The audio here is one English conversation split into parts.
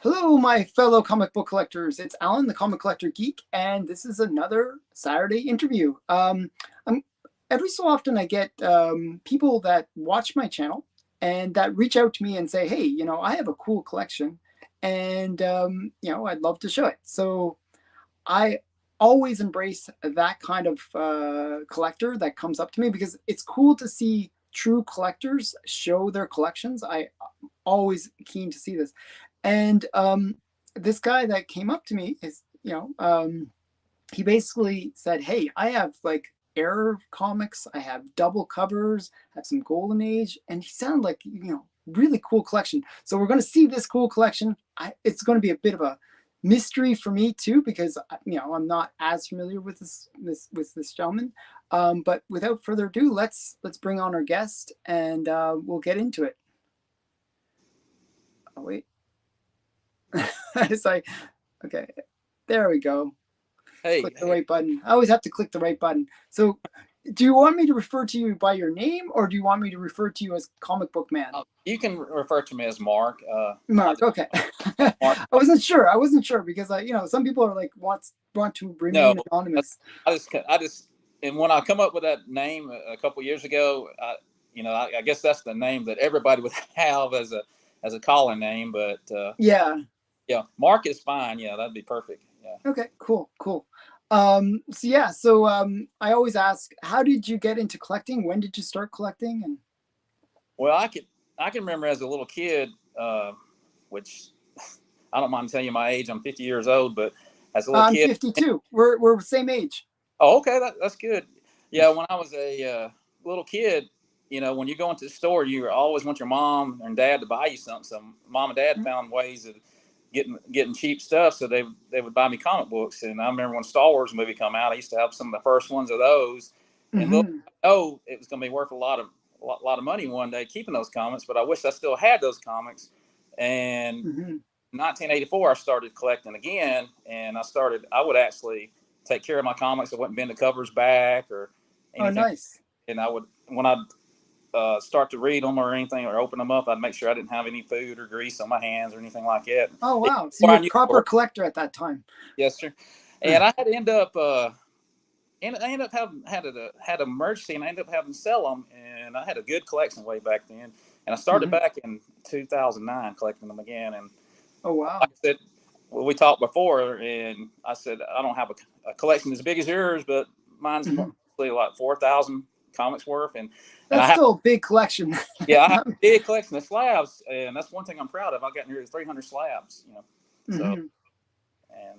Hello, my fellow comic book collectors. It's Alan, the Comic Collector Geek, and this is another Saturday interview. I'm, every so often I get people that watch my channel and that reach out to me and say, hey, I have a cool collection and, I'd love to show it. So I always embrace that kind of collector that comes up to me because it's cool to see true collectors show their collections. I'm always keen to see this. And this guy that came up to me is, he basically said, hey, I have like error comics, I have double covers, I have some golden age, and he sounded like, really cool collection. So we're going to see this cool collection. It's going to be a bit of a mystery for me too, because I'm not as familiar with this gentleman. But without further ado, let's bring on our guest and we'll get into it. Oh wait. It's like, okay, there we go. Hey, click the right button. I always have to click the right button. So do you want me to refer to you by your name, or do you want me to refer to you as Comic Book Man? you can refer to me as Mark. Mark, okay. Mark. I wasn't sure because some people are like want to remain anonymous. I just, and when I come up with that name a couple years ago, I guess that's the name that everybody would have as a calling name. But yeah, Mark is fine. Yeah, that'd be perfect. Yeah. Okay, cool. So I always ask, how did you get into collecting? When did you start collecting? And well, I can remember as a little kid, which I don't mind telling you my age. I'm 50 years old, but as a little kid, I'm 52. We're the same age. Oh, okay, that's good. Yeah, when I was a little kid, when you go into the store, you always want your mom and dad to buy you something. So mom and dad found ways of getting cheap stuff, so they would buy me comic books. And I remember when Star Wars movie come out, I used to have some of the first ones of those. And it was going to be worth a lot of money one day keeping those comics. But I wish I still had those comics. And 1984, I started collecting again, and I would actually take care of my comics. I wouldn't bend the covers back or anything. Oh, nice. And I would, when I'd start to read them or anything or open them up, I'd make sure I didn't have any food or grease on my hands or anything like that. Oh, wow. So you're a proper collector at that time. Yes, sir. And I had to end up, I ended up had an emergency, and I ended up having to sell them. And I had a good collection way back then. And I started back in 2009 collecting them again. And oh, wow. Like I said, well, we talked before, and I said I don't have a collection as big as yours, but mine's mostly like 4,000 comics worth, and that's still a big collection. Yeah, I have a big collection of slabs, and that's one thing I'm proud of. I got nearly 300 slabs. So and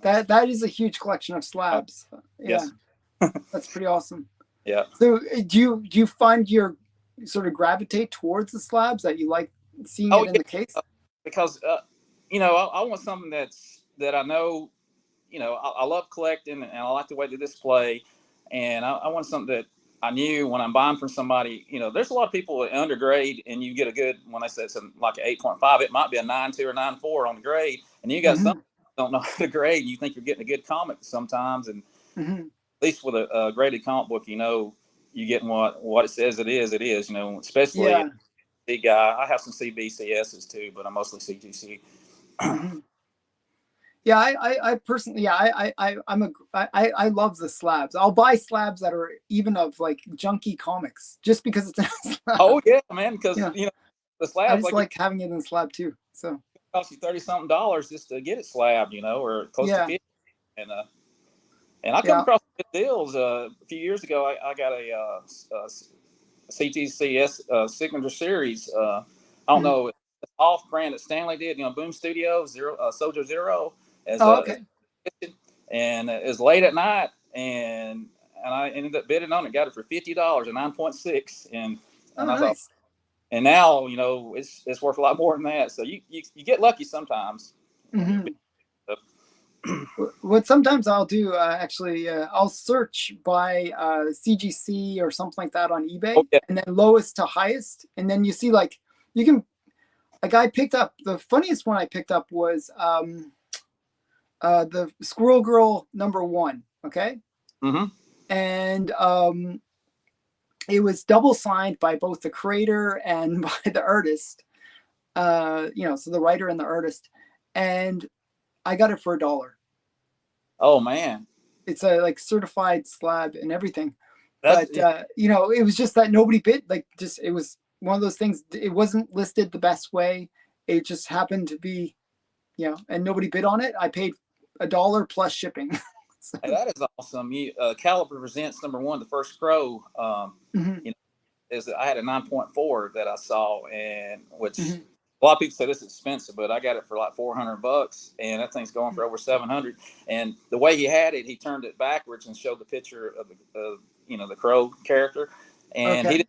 that is a huge collection of slabs. Yeah, yes. That's pretty awesome. Yeah. So do you find you sort of gravitate towards the slabs, that you like seeing it in the case? Because I want something that I know, I love collecting, and I like the way they display, and I want something that I knew when I'm buying from somebody. There's a lot of people that undergrade, and you get a good, when they say it's like an 8.5, it might be a 9.2 or 9.4 on the grade, and you got some don't know how to grade, and you think you're getting a good comic sometimes, and at least with a graded comic book, you're getting what it says it is, especially big guy. I have some CBCSs too, but I'm mostly CGC. Yeah, I personally, I love the slabs. I'll buy slabs that are even of like junky comics just because it's a slab. Oh yeah, man, because the slab. I just like having it in slab too. So it costs you $30-something just to get it slabbed, or close to 50. And I come across good deals. A few years ago, I got a CTCS Signature Series. I don't know, off brand that Stanley did. Boom Studios Soldier Zero. And it was late at night, and I ended up bidding on it. Got it for $50, a 9.6, and I thought, and now it's worth a lot more than that. So you get lucky sometimes. What sometimes I'll do, I'll search by CGC or something like that on eBay, and then lowest to highest, and then you see I picked up, the funniest one I picked up was the Squirrel Girl #1, okay? And it was double signed by both the creator and by the artist, so the writer and the artist. and I got it for $1. Oh man, It's a like certified slab and everything. that's But it was just that nobody bid. Like, just it was one of those things. It wasn't listed the best way. It just happened to be, and nobody bid on it. I paid $1 plus shipping. So, that is awesome. Caliber Presents #1, the first Crow. mhm, You know, is I had a 9.4 that I saw, and which mhm. a lot of people say this is expensive, but I got it for like $400, and that thing's going for over 700. And the way he had it, he turned it backwards and showed the picture of the Crow character, and he Okay. didn't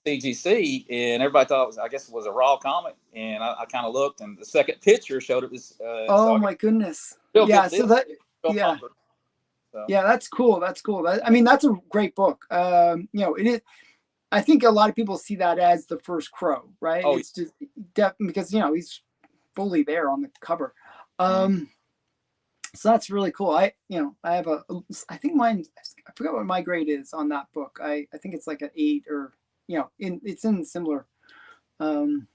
CGC, and everybody thought I guess it was a raw comic, and I kind of looked, and the second picture showed it was so Oh I got my goodness. a real Yeah. good So deal, that. real Yeah. comfort. So. Yeah. That's cool. That's cool. I mean, that's a great book. It is. I think a lot of people see that as the first Crow, right? Oh, It's just because he's fully there on the cover. mm. So that's really cool. I have I think mine, I forgot what my grade is on that book. I think it's like an 8, or, it's in similar. Um,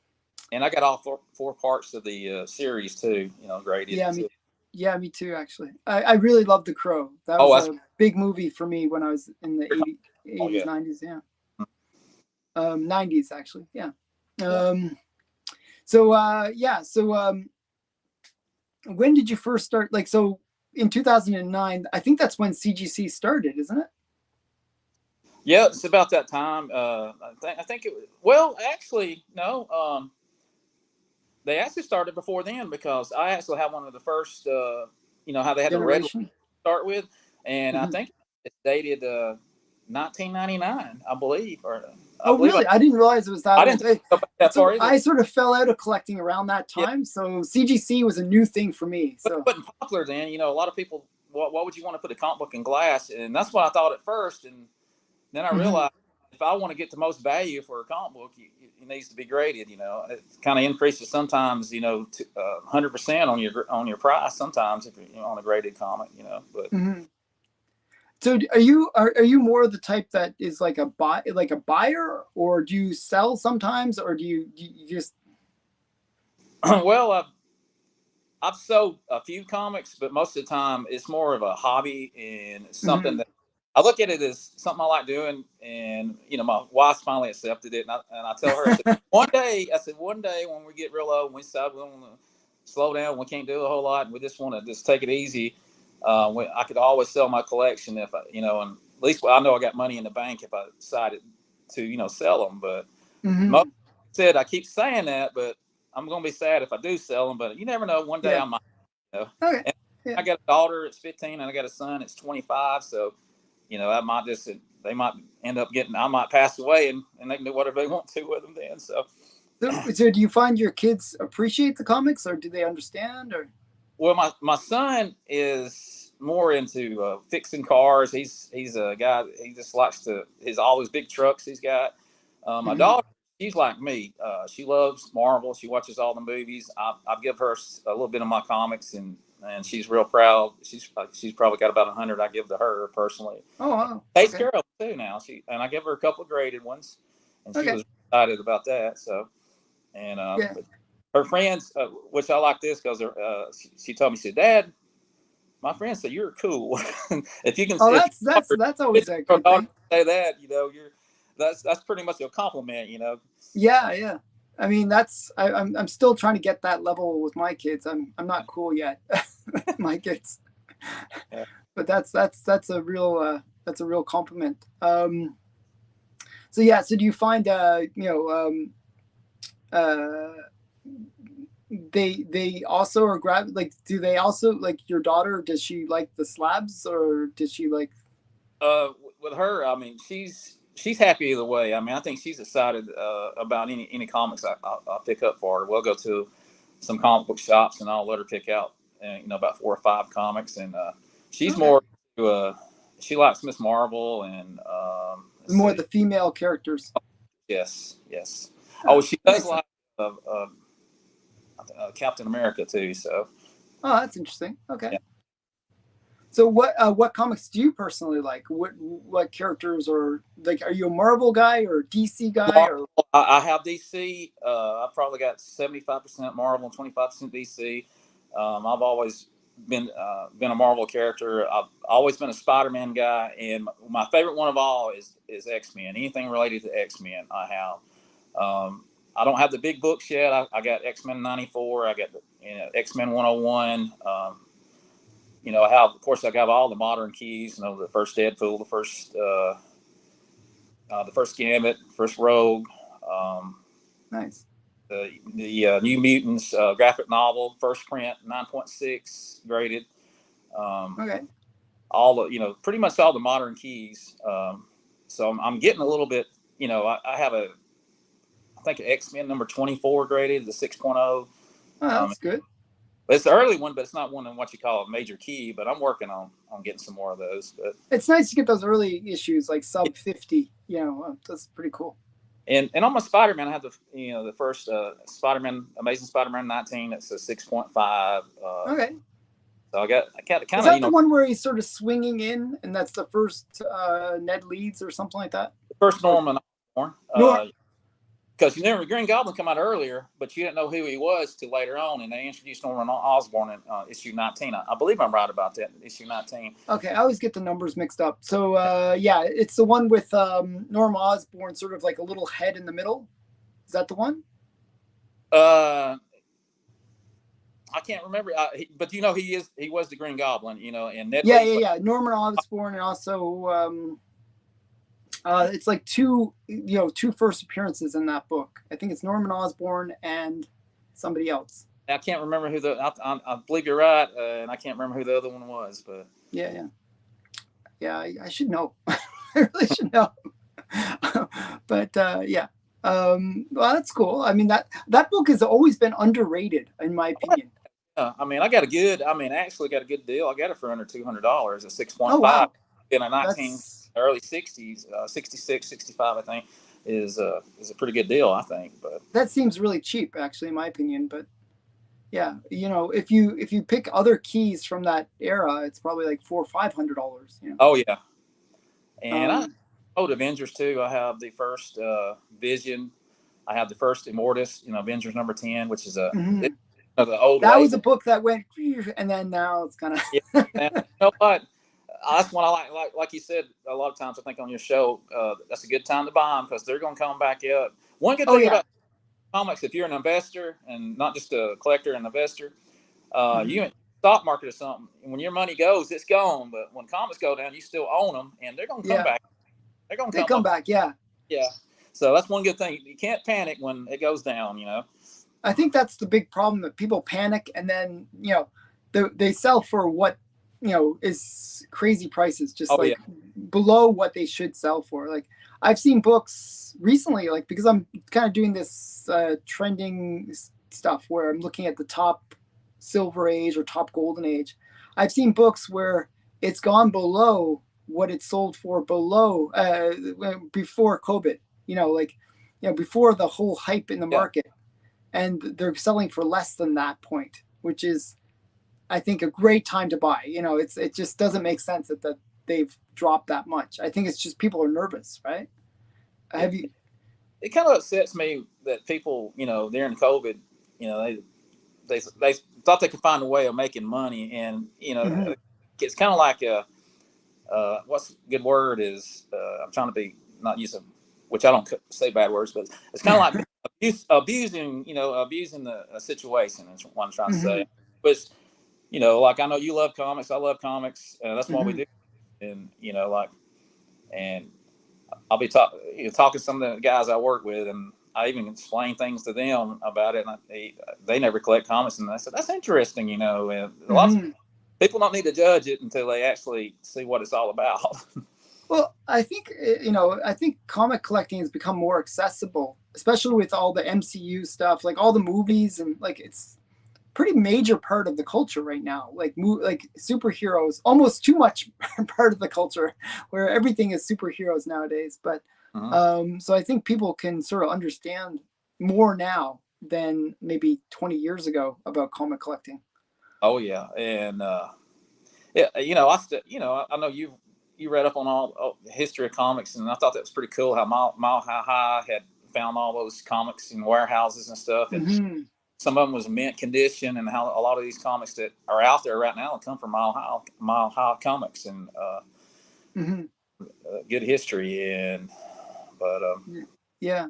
And I got all four parts of the series too, graded yeah, too. me too, actually. I really love The Crow. That Oh, was that's a big movie for me when I was in the oh 80s, yeah, 90s. Yeah. 90s, actually. Yeah. yeah. So when did you first start? Like, so in 2009, I think that's when CGC started, isn't it? Yeah, it's about that time. I think it. Well, actually, no. They actually started before then because I actually have one of the first. How they had the red Generation. start with, and I Mhm. think it's dated 1999, I believe, or I Oh, believe really? I didn't realize it was that I didn't old. think it go back that So far either. I sort of fell out of collecting around that Yeah, time. So CGC was a new thing for me. but it So. wasn't popular then. A lot of people. Why would you want to put a comic book in glass? And that's what I thought at first, and then I Mhm. realized if I want to get the most value for a comic book, it needs to be graded. It kind of increases sometimes, 100% on your price. Sometimes if you're on a graded comic, but Mhm. So are you more the type that is like a buyer, or do you sell sometimes, or do you just. well, I've sold a few comics, but most of the time it's more of a hobby and something Mhm. that I look at it as something I like doing. And my wife finally accepted it, and I tell her, I said one day when we get real old, and we decide we want to slow down, we can't do a whole lot, and we just want to just take it easy. I could always sell my collection if and at least I know I got money in the bank if I decided to sell them. But most Mhm. said I keep saying that, but I'm gonna be sad if I do sell them. But you never know. One day Yeah. I might. Okay. And Yeah. I got a daughter it's 15, and I got a son it's 25. So I might they might end up getting. I might pass away, and they can do whatever they want to with them then. So So do you find your kids appreciate the comics, or do they understand, or? well, my son is more into fixing cars. He's a guy. He just likes to his all his big trucks he's got. My Mhm. daughter, she's like me. She loves Marvel. She watches all the movies. I've give her a little bit of my comics, and she's real proud. She's probably got about 100 I give to her personally. Oh, wow. Takes Okay. care of them too now. I give her a couple of graded ones, and she Okay. was excited about that. So and Yeah. but her friends, which I like this because she told me, she said, Dad, my friends say you're cool. if you can, Oh, if that's always a your good daughter thing. say that, you're that's pretty much a compliment. Yeah, yeah. I mean, I'm still trying to get that level with my kids. I'm not cool yet, my kids. Yeah. But that's a real compliment. So yeah. So do you find uh they also are like, do they also like your daughter? Does she like the slabs, or does she like? With her, I mean, she's happy either way. I mean, I think she's excited about any comics I'll pick up for her. We'll go to some comic book shops, and I'll let her pick out, about 4 or 5 comics, and she's Okay. more. Uh, she likes Miss Marvel, and let's More see. the female characters. Yes, yes. Oh, Oh, she that does makes sense. like Captain America too. So Oh, that's interesting. Okay. yeah. So what comics do you personally like? What characters, or like, are you a Marvel guy or DC guy, Marvel, or? I have DC. I probably got 75% Marvel and 25% DC. I've always been a Marvel character. I've always been a Spider-Man guy, and my favorite one of all is X-Men. Anything related to X-Men, I have. I don't have the big books yet. I got X-Men 94. I got X-Men 101. I have, of course, I got all the modern keys. The first Deadpool, the first Gambit, first Rogue. Nice. The New Mutants graphic novel, first print, 9.6 graded. Okay. All the, pretty much all the modern keys. So I'm getting a little bit, I have I think an X-Men number 24 graded, the 6.0. Oh, that's good. It's the early one, but it's not one in what you call a major key. But I'm working on getting some more of those. But it's nice to get those early issues, like sub 50. That's pretty cool. And on my Spider-Man, I have the first Spider-Man, Amazing Spider-Man 19. It's a 6.5. Okay. So I got kind of. Is that the one where he's sort of swinging in, and that's the first Ned Leeds or something like that? The first Norman Osborn. Because Green Goblin come out earlier, but you didn't know who he was till later on, and they introduced Norman Osborn in issue 19. I believe I'm right about that, issue 19. Okay, I always get the numbers mixed up. So, yeah, it's the one with Norman Osborn, sort of like a little head in the middle. Is that the one? I can't remember, but he was the Green Goblin, and Ned. Yeah. Norman Osborn, and also. It's like two first appearances in that book. I think it's Norman Osborn and somebody else. I can't remember who I believe you're right, and I can't remember who the other one was, but yeah. I should know. I really should know. But yeah. Well, that's cool. I mean, that book has always been underrated, in my opinion. I got actually got a good deal. I got it for under $200, a 6.5. Oh, wow. In a 19. Early 60s, 66, 65, I think, is a pretty good deal, I think. But that seems really cheap, actually, in my opinion. But yeah, if you pick other keys from that era, it's probably like $400 or $500. Oh yeah, and I old Avengers too. I have the first Vision. I have the first Immortus. Avengers number 10, which is the old. That was a book that went, and then now it's kind of. Yeah, and you know what? That's one I like you said a lot of times. I think on your show, that's a good time to buy them because they're going to come back up. One good thing about comics, if you're an investor and not just a collector and investor, you in stock market or something. When your money goes, it's gone. But when comics go down, you still own them, and they're going to come back. They're going to come back. Yeah. Yeah. So that's one good thing. You can't panic when it goes down. I think that's the big problem, that people panic and then they sell for what. Is crazy prices, just below what they should sell for. Like I've seen books recently, like because I'm kind of doing this trending stuff where I'm looking at the top Silver Age or top Golden Age. I've seen books where it's gone below what it sold for before COVID. Before the whole hype in the market, and they're selling for less than that point, which is, I think, a great time to buy. It just doesn't make sense that they've dropped that much. I think it's just people are nervous, right? It kind of upsets me that people, during COVID, they thought they could find a way of making money, and it's kind of like what's a good word is I'm trying to be not use them, which I don't say bad words, but it's kind of like abusing the situation. Is what I'm trying to say. But like I know you love comics, I love comics, and that's what we do. And and I'll be talking to some of the guys I work with, and I even explain things to them about it. And they never collect comics, and I said that's interesting. And a lot of people don't need to judge it until they actually see what it's all about. Well, I think comic collecting has become more accessible, especially with all the MCU stuff, like all the movies, and like it's pretty major part of the culture right now. Like superheroes, almost too much part of the culture, where everything is superheroes nowadays. But so I think people can sort of understand more now than maybe 20 years ago about comic collecting. Oh yeah, and I know you read up on all the history of comics, and I thought that was pretty cool how Mile High had found all those comics in warehouses and stuff. And some of them was mint condition, and how a lot of these comics that are out there right now come from Mile High Comics, and Mm-hmm. good history. And but Yeah.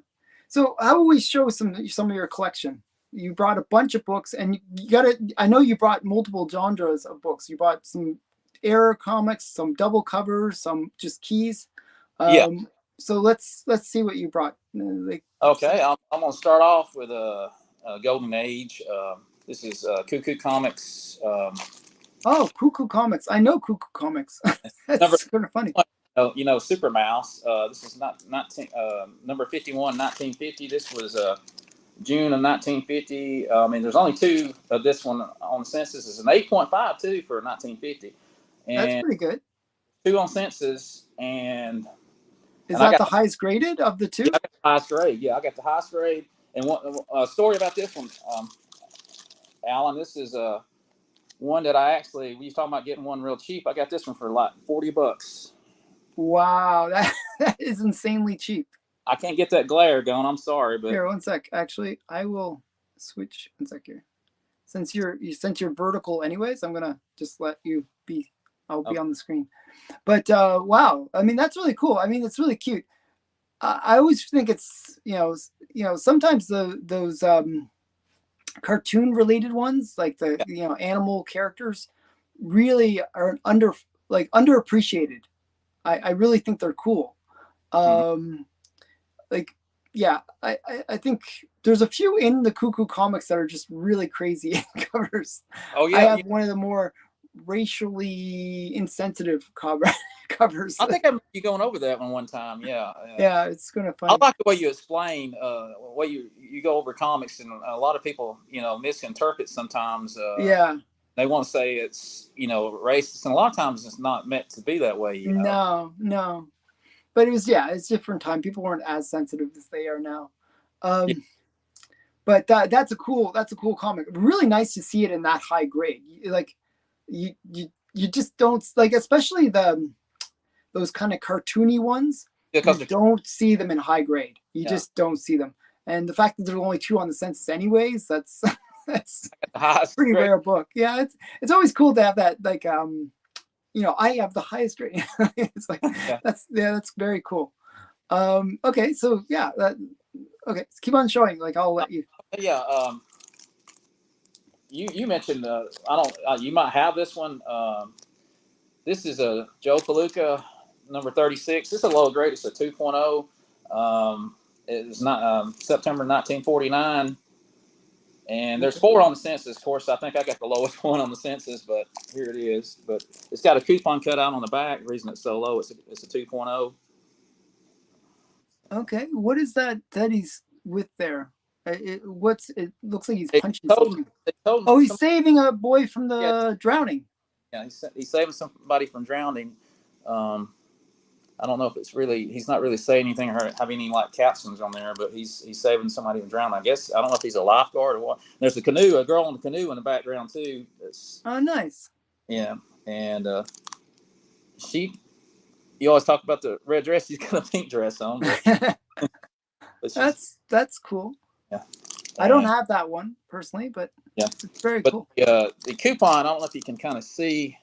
So how will we show some of your collection? You brought a bunch of books, and you got it. I know you brought multiple genres of books. You brought some error comics, some double covers, some just keys. yeah. So let's see what you brought. Okay, I'm gonna start off with a Golden Age. This is Cuckoo Comics. Oh, Cuckoo Comics. I know Cuckoo Comics. That's kind of funny. You know, Super Mouse. This is not number 51, 1950. This was June of 1950. I mean, there's only two of this one on census. It's an 8.5 too for 1950, That's and pretty good. two on census. And is that the highest graded of the two? Yeah, I got the highest grade. Yeah, I got the highest grade. And a story about this one, Alan. This is one that I actually, we was talking about getting one real cheap. I got this one for like $40. Wow, that is insanely cheap. I can't get that glare going. I'm sorry, but here, one sec. Actually, I will switch. One sec here. Since you're vertical, anyways, I'm gonna just let you be. I'll be on the screen. But wow, I mean that's really cool. I mean it's really cute. I always think it's sometimes those cartoon related ones like the animal characters really are underappreciated. I really think they're cool. Like, yeah, I think there's a few in the Cuckoo Comics that are just really crazy covers. Oh yeah, I have one of the more racially insensitive covers. I think I remember you going over that one time. Yeah. Yeah, it's kind of funny. I like the way you explain, the way you go over comics, and a lot of people, misinterpret sometimes. Yeah. They want to say it's, racist, and a lot of times it's not meant to be that way. No. But it's different time. People weren't as sensitive as they are now. Yeah. But that's a cool comic. Really nice to see it in that high grade. Like you just don't like, especially those kind of cartoony ones. You don't see them in high grade. You just don't see them. And the fact that there's only two on the census anyways, that's pretty rare book. Yeah, it's always cool to have that, like I have the highest rating. It's like that's very cool. Okay, so okay, let's keep on showing. Like I'll let you. Yeah. You mentioned you might have this one. This is a Joe Palooka number 36. This is a low grade. It's a 2.0. It's not September 1949. And there's 4 on the census. Of course, I think I got the lowest one on the census, but here it is. But it's got a coupon cut out on the back. The reason it's so low, it's a 2.0. Okay, what is that he's with there? It looks like he's punching something. He's saving a boy from the drowning. Yeah, he's saving somebody from drowning. I don't know if it's really, he's not really saying anything or having any like captions on there, but he's saving somebody from drowning. I guess, I don't know if he's a lifeguard or what. There's a girl on the canoe in the background too. Oh, nice. Yeah. And you always talk about the red dress. She's got a pink dress on. But that's cool. Yeah. I don't have that one personally, but it's very cool. The coupon, I don't know if you can kind of see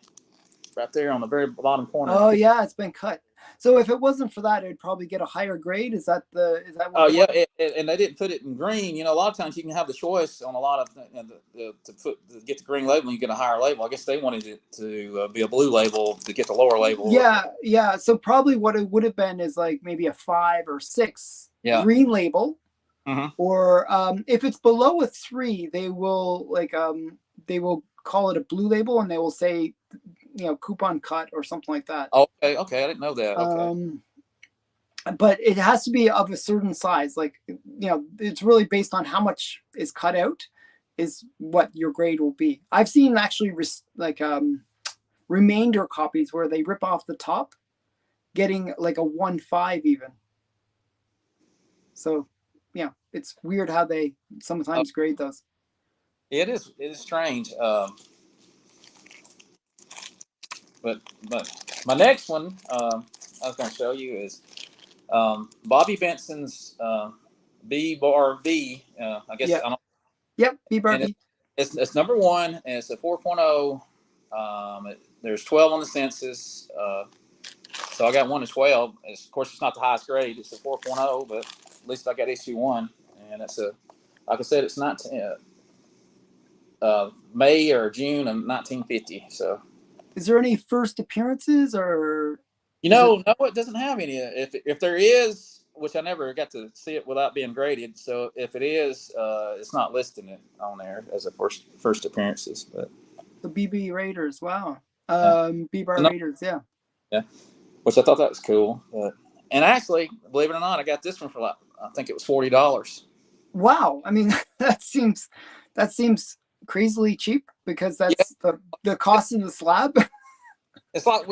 right there on the very bottom corner. Oh yeah, it's been cut. So if it wasn't for that, it'd probably get a higher grade. Is that what? Oh yeah, and they didn't put it in green. A lot of times you can have the choice on a lot of to get the green label, and you get a higher label. I guess they wanted it to be a blue label to get the lower label. Yeah. So probably what it would have been is like maybe a 5 or 6 green label, or if it's below a 3, they will call it a blue label, and they will say, coupon cut or something like that. Okay, I didn't know that. Okay. But it has to be of a certain size. Like, it's really based on how much is cut out is what your grade will be. I've seen actually remainder copies where they rip off the top, getting like a 1.5 even. So, it's weird how they sometimes grade those. It is strange. But my next one I was going to show you is Bobby Benson's B Bar V. I guess Yep, B. and Barbie. it's number one, and it's a 4.0. There's 12 on the census. So I got 1 to 12. Of course, it's not the highest grade. It's a 4.0, but at least I got issue 1. And it's like I said, it's not May or June of 1950. So, is there any first appearances or? No, it doesn't have any. If there is, which I never got to see it without being graded. So if it is, it's not listing it on there as a first appearances. But the BB Raiders, wow. yeah. B-Bar Raiders, yeah. Yeah, which I thought that was cool. And actually, believe it or not, I got this one for I think it was $40. Wow, I mean that seems crazily cheap because that's the cost of the slab. It's like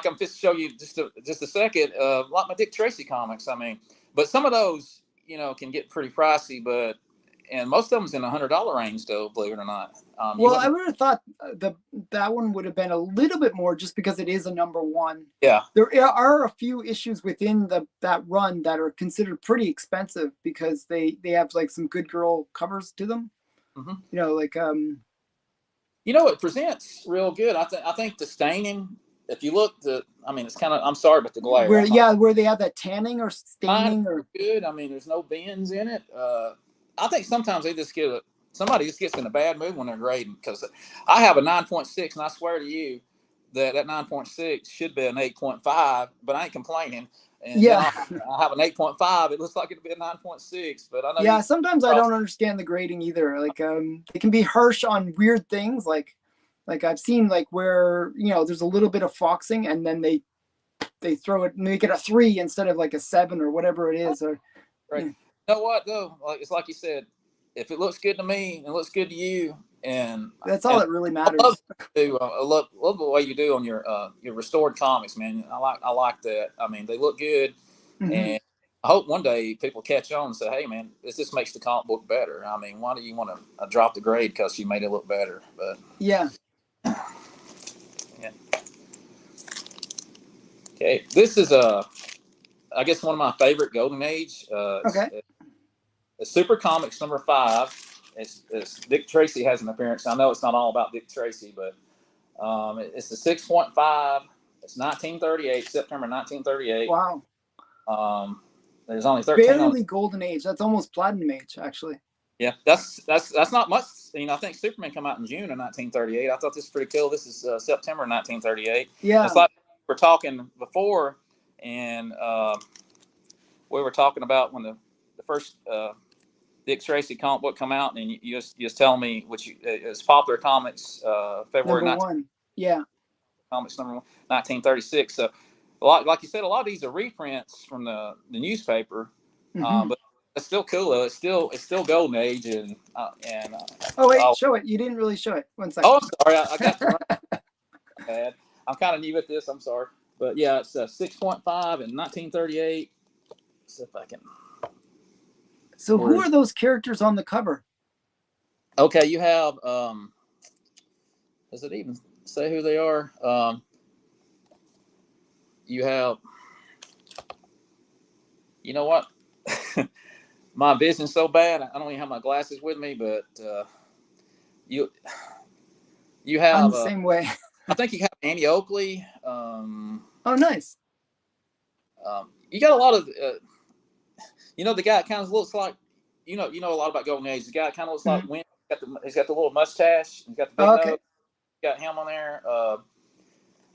I'm just show you just a second. Like my Dick Tracy comics. I mean, but some of those can get pretty pricey, and most of them's in $100 range though. Believe it or not. Well, I would have thought that one would have been a little bit more just because it is a number one. Yeah, there are a few issues within that run that are considered pretty expensive because they have like some good girl covers to them. Mm-hmm. It presents real good. I think the staining. If you look, it's kind of. I'm sorry, but the glare. Where they have that tanning or staining or good. I mean, there's no bends in it. I think sometimes they just somebody just gets in a bad mood when they're grading because I have a 9.6 and I swear to you that 9.6 should be an 8.5, but I ain't complaining. And yeah, I have an 8.5. It looks like it'd be a 9.6, but I know. Yeah, sometimes I don't understand the grading either. Like, they can be harsh on weird things. Like I've seen like where there's a little bit of foxing, and then they throw it, make it a 3 instead of like a 7 or whatever it is. Or right. You know what though? It's like you said. If it looks good to me and it looks good to you, and that's all that really matters. I love the way you do on your restored comics, man. I like that. I mean, they look good, and I hope one day people catch on and say, "Hey, man, this just makes the comic book better." I mean, why do you want to drop the grade because you made it look better? But yeah. Okay, this is I guess one of my favorite Golden Age. Okay. It's Super Comics number 5. It's Dick Tracy has an appearance. I know it's not all about Dick Tracy, but it's a 6.5. It's 1938, September 1938. Wow. There's only 13. Barely Golden Age. That's almost Platinum Age, actually. Yeah, that's not much. I think Superman came out in June of 1938. I thought this was pretty cool. This is September 1938. Yeah. It's like we were talking before, and we were talking about when the first Dick Tracy comic book come out, and you just tell me which is Popular Comics February number 1. Yeah. Comics number 1, 1936. So a lot, like you said, a lot of these are reprints from the newspaper, but it's still cool though. It's still Golden Age, and oh wait, show it. You didn't really show it. 1 second. Oh, I'm sorry, I got the bad. I'm kind of new at this. I'm sorry, but yeah, it's 6.5 in 1938. See if I can. So who are those characters on the cover? Okay, you have does it even say who they are? You have, you know what? My vision's so bad. I don't even have my glasses with me, but you have. I'm the same way. I think you have Annie Oakley. Oh, nice. You got a lot of. The guy kind of looks like. You know a lot about Golden Age. The guy kind of looks like Win. He's got the little mustache. He's got the big nose. Got him on there.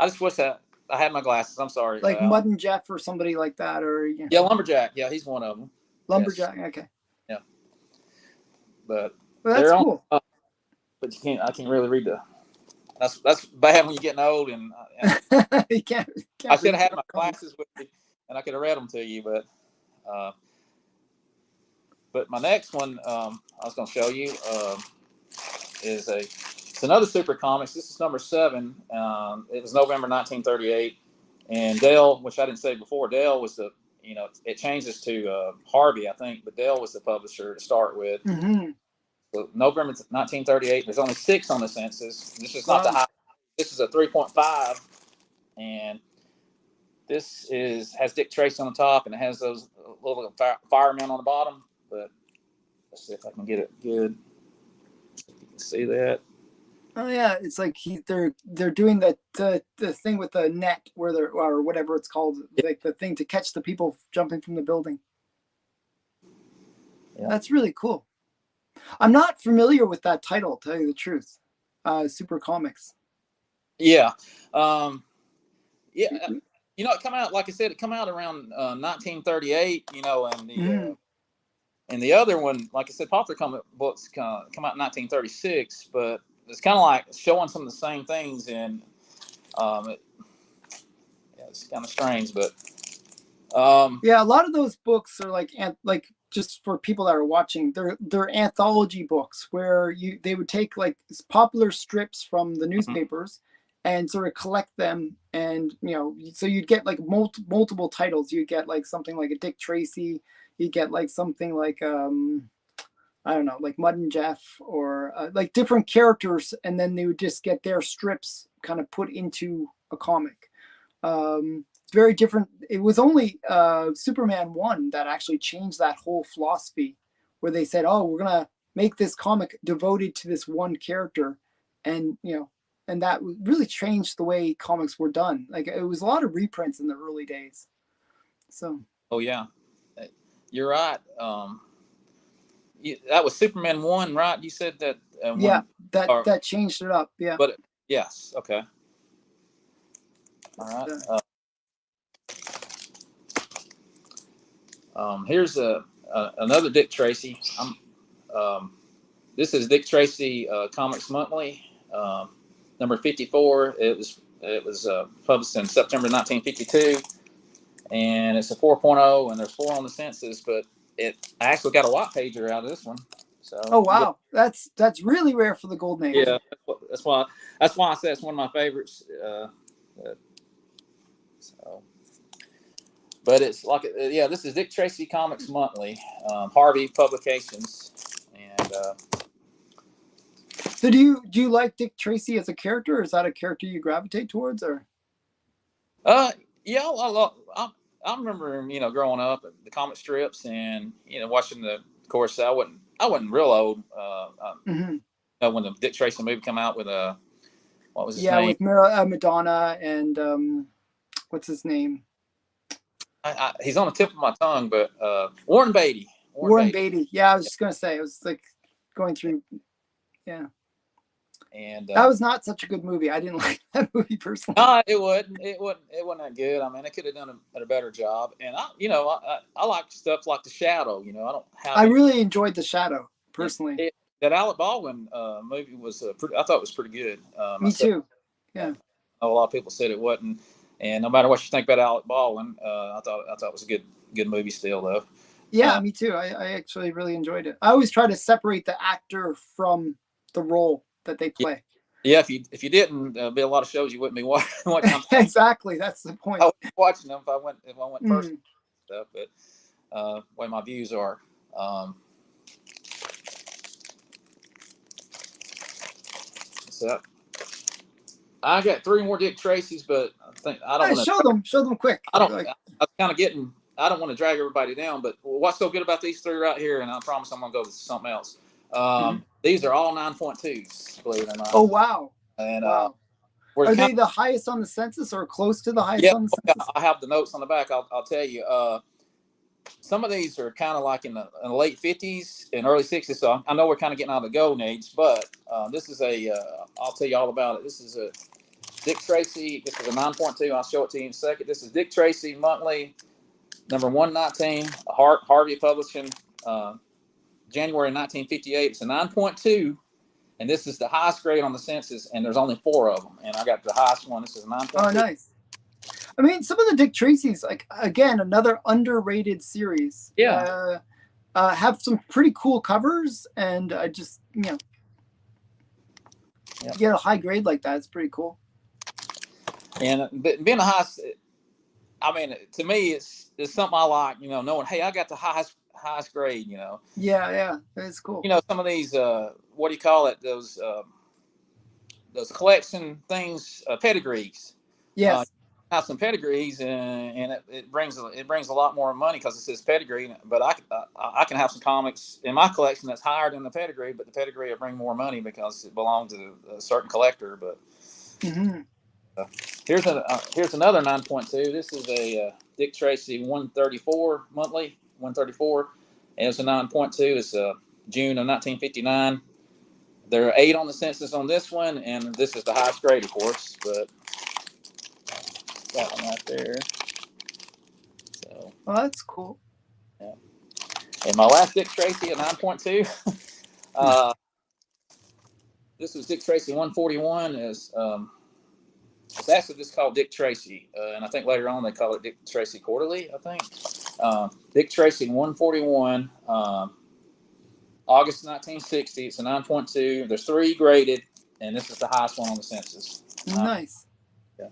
I just wish that I had my glasses. I'm sorry. Like Mud and Jeff or somebody like that, or yeah, Lumberjack. Yeah, he's one of them. Lumberjack. Yes. Okay. Yeah. But that's cool. But you can't. I can't really read the. That's bad when you're getting old, and you can't I should have had my glasses with me, and I could have read them to you, but my next one I was going to show you is it's another Super Comics. This is number 7. It was November 1938, and Dale, which I didn't say before, Dale was the it changes to Harvey, I think, but Dale was the publisher to start with. So November 1938. There's only 6 on the census. This is not the high. This is a 3.5, and this has Dick Tracy on the top, and it has those little firemen on the bottom. But Let's see if I can get it good. You can see that. Oh yeah, it's like they're doing the thing with the net where they're, or whatever it's called, like the thing to catch the people jumping from the building. Yeah. That's really cool. I'm not familiar with that title, to tell you the truth. Super Comics. Yeah. Yeah. You know, it come out, like I said, it come out around 1938. You know, and the other one, like I said, popular comic books come out in 1936, but it's kind of like showing some of the same things, and it's kind of strange, but yeah, a lot of those books are like just for people that are watching, they're anthology books where they would take like popular strips from the newspapers and sort of collect them, and so you'd get like multiple titles. You'd get like something like a Dick Tracy, you get like something like I don't know, like Mud and Jeff, or like different characters, and then they would just get their strips kind of put into a comic. It's very different. It was only Superman 1 that actually changed that whole philosophy, where they said, "Oh, we're gonna make this comic devoted to this one character," and and that really changed the way comics were done. Like it was a lot of reprints in the early days. So. Oh yeah, you're right. That was Superman 1, right? You said that. Yeah, that changed it up. Yeah. But yes, okay. All right. Here's another Dick Tracy. This is Dick Tracy Comics Monthly, number 54. It was published in September 1952, and it's a 4.0, and there's 4 on the census, but I actually got a white pager out of this one. So. Oh wow, that's really rare for the Golden Age. Yeah, that's why I said it's one of my favorites. But it's like, this is Dick Tracy Comics Monthly, Harvey Publications, and. So do you like Dick Tracy as a character, or is that a character you gravitate towards, or? Yeah, I remember growing up at the comic strips, and watching of course I wasn't real old when the Dick Tracy movie came out with what was his name? With Madonna and what's his name? He's on the tip of my tongue, but Warren Beatty. Warren Beatty. Yeah, I was just gonna say, it was like going through. Yeah. And that was not such a good movie. I didn't like that movie personally. No, it wasn't that good. I mean, they could have done a better job. And I like stuff like The Shadow. I really enjoyed The Shadow personally. That Alec Baldwin movie was I thought it was pretty good. Me too. Yeah. A lot of people said it wasn't, and no matter what you think about Alec Baldwin, I thought it was a good movie still though. Yeah, me too. I actually really enjoyed it. I always try to separate the actor from the role that they play. Yeah, if you didn't, there'd be a lot of shows you wouldn't be watching. Exactly, that's the point. I would be watching them if I went first stuff, but way my views are. So I got 3 more Dick Tracys, but I don't want to show them quick. I don't want to drag everybody down, but what's so good about these 3 right here, and I promise I'm gonna go to something else. These are all 9.2s, believe it or not. Oh wow! And wow. Are they the highest on the census, or close to the highest on the census? I have the notes on the back. I'll tell you. Some of these are kind of like in the late 50s and early 60s. So I know we're kind of getting out of the golden age, but this is I'll tell you all about it. This is a Dick Tracy. This is a 9.2. I'll show it to you in a second. This is Dick Tracy Monthly, number 119, Harvey Publishing. January 1958. It's a 9.2, and this is the highest grade on the census, and there's only 4 of them, and I got the highest one. This is a 9.2. Oh, nice. I mean, some of the Dick Tracys, like, again, another underrated series. Yeah. Have some pretty cool covers, and just, get a high grade like that. It's pretty cool. And being a highest, I mean, to me, it's something I like, knowing, hey, I got the highest grade, Yeah, it's cool. Some of these what do you call it, those collection things, pedigrees. Yes. have some pedigrees, and it brings a lot more money because it says pedigree. But I can have some comics in my collection that's higher than the pedigree, but the pedigree will bring more money because it belongs to a certain collector. But here's another 9.2. This is a Dick Tracy 134 monthly 134, and it's a 9.2. It's June of 1959. There are 8 on the census on this one, and this is the highest grade, of course. But that one right there. So, well, that's cool. Yeah. And my last Dick Tracy at 9.2. This was Dick Tracy 141. It's actually just called Dick Tracy, and I think later on they call it Dick Tracy Quarterly. I think Dick Tracy 141, August 1960. It's a 9.2. There's 3 graded, and this is the highest one on the census. Nice. Yeah.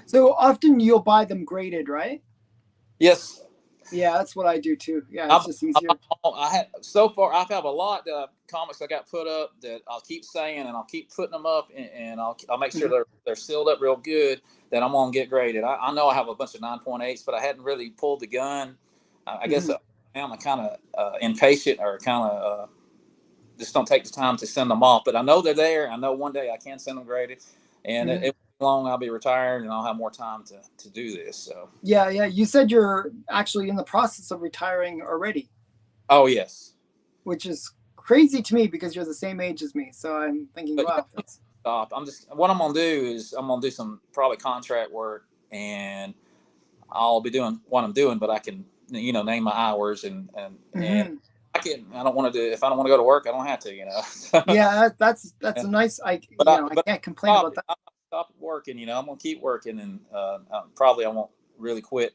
So often you'll buy them graded, right? Yes. Yeah, that's what I do too. Yeah, it's just easier. I've have a lot of comics I got put up that I'll keep saying, and I'll keep putting them up, and I'll make sure they're sealed up real good, that I'm gonna get graded. I know I have a bunch of 9.8s, but I hadn't really pulled the gun. I guess I'm kind of impatient, or kind of just don't take the time to send them off. But I know they're there. I know one day I can send them graded, and it won't be long I'll be retired, and I'll have more time to do this. So yeah. You said you're actually in the process of retiring already. Oh yes. Which is crazy to me because you're the same age as me. So I'm thinking, wow. Stop. What I'm gonna do is I'm gonna do some probably contract work, and I'll be doing what I'm doing, but I can name my hours and I don't want to do, if I don't want to go to work, I don't have to, Yeah, that's a nice. I can't complain about that. I'll stop working, I'm gonna keep working, and probably I won't really quit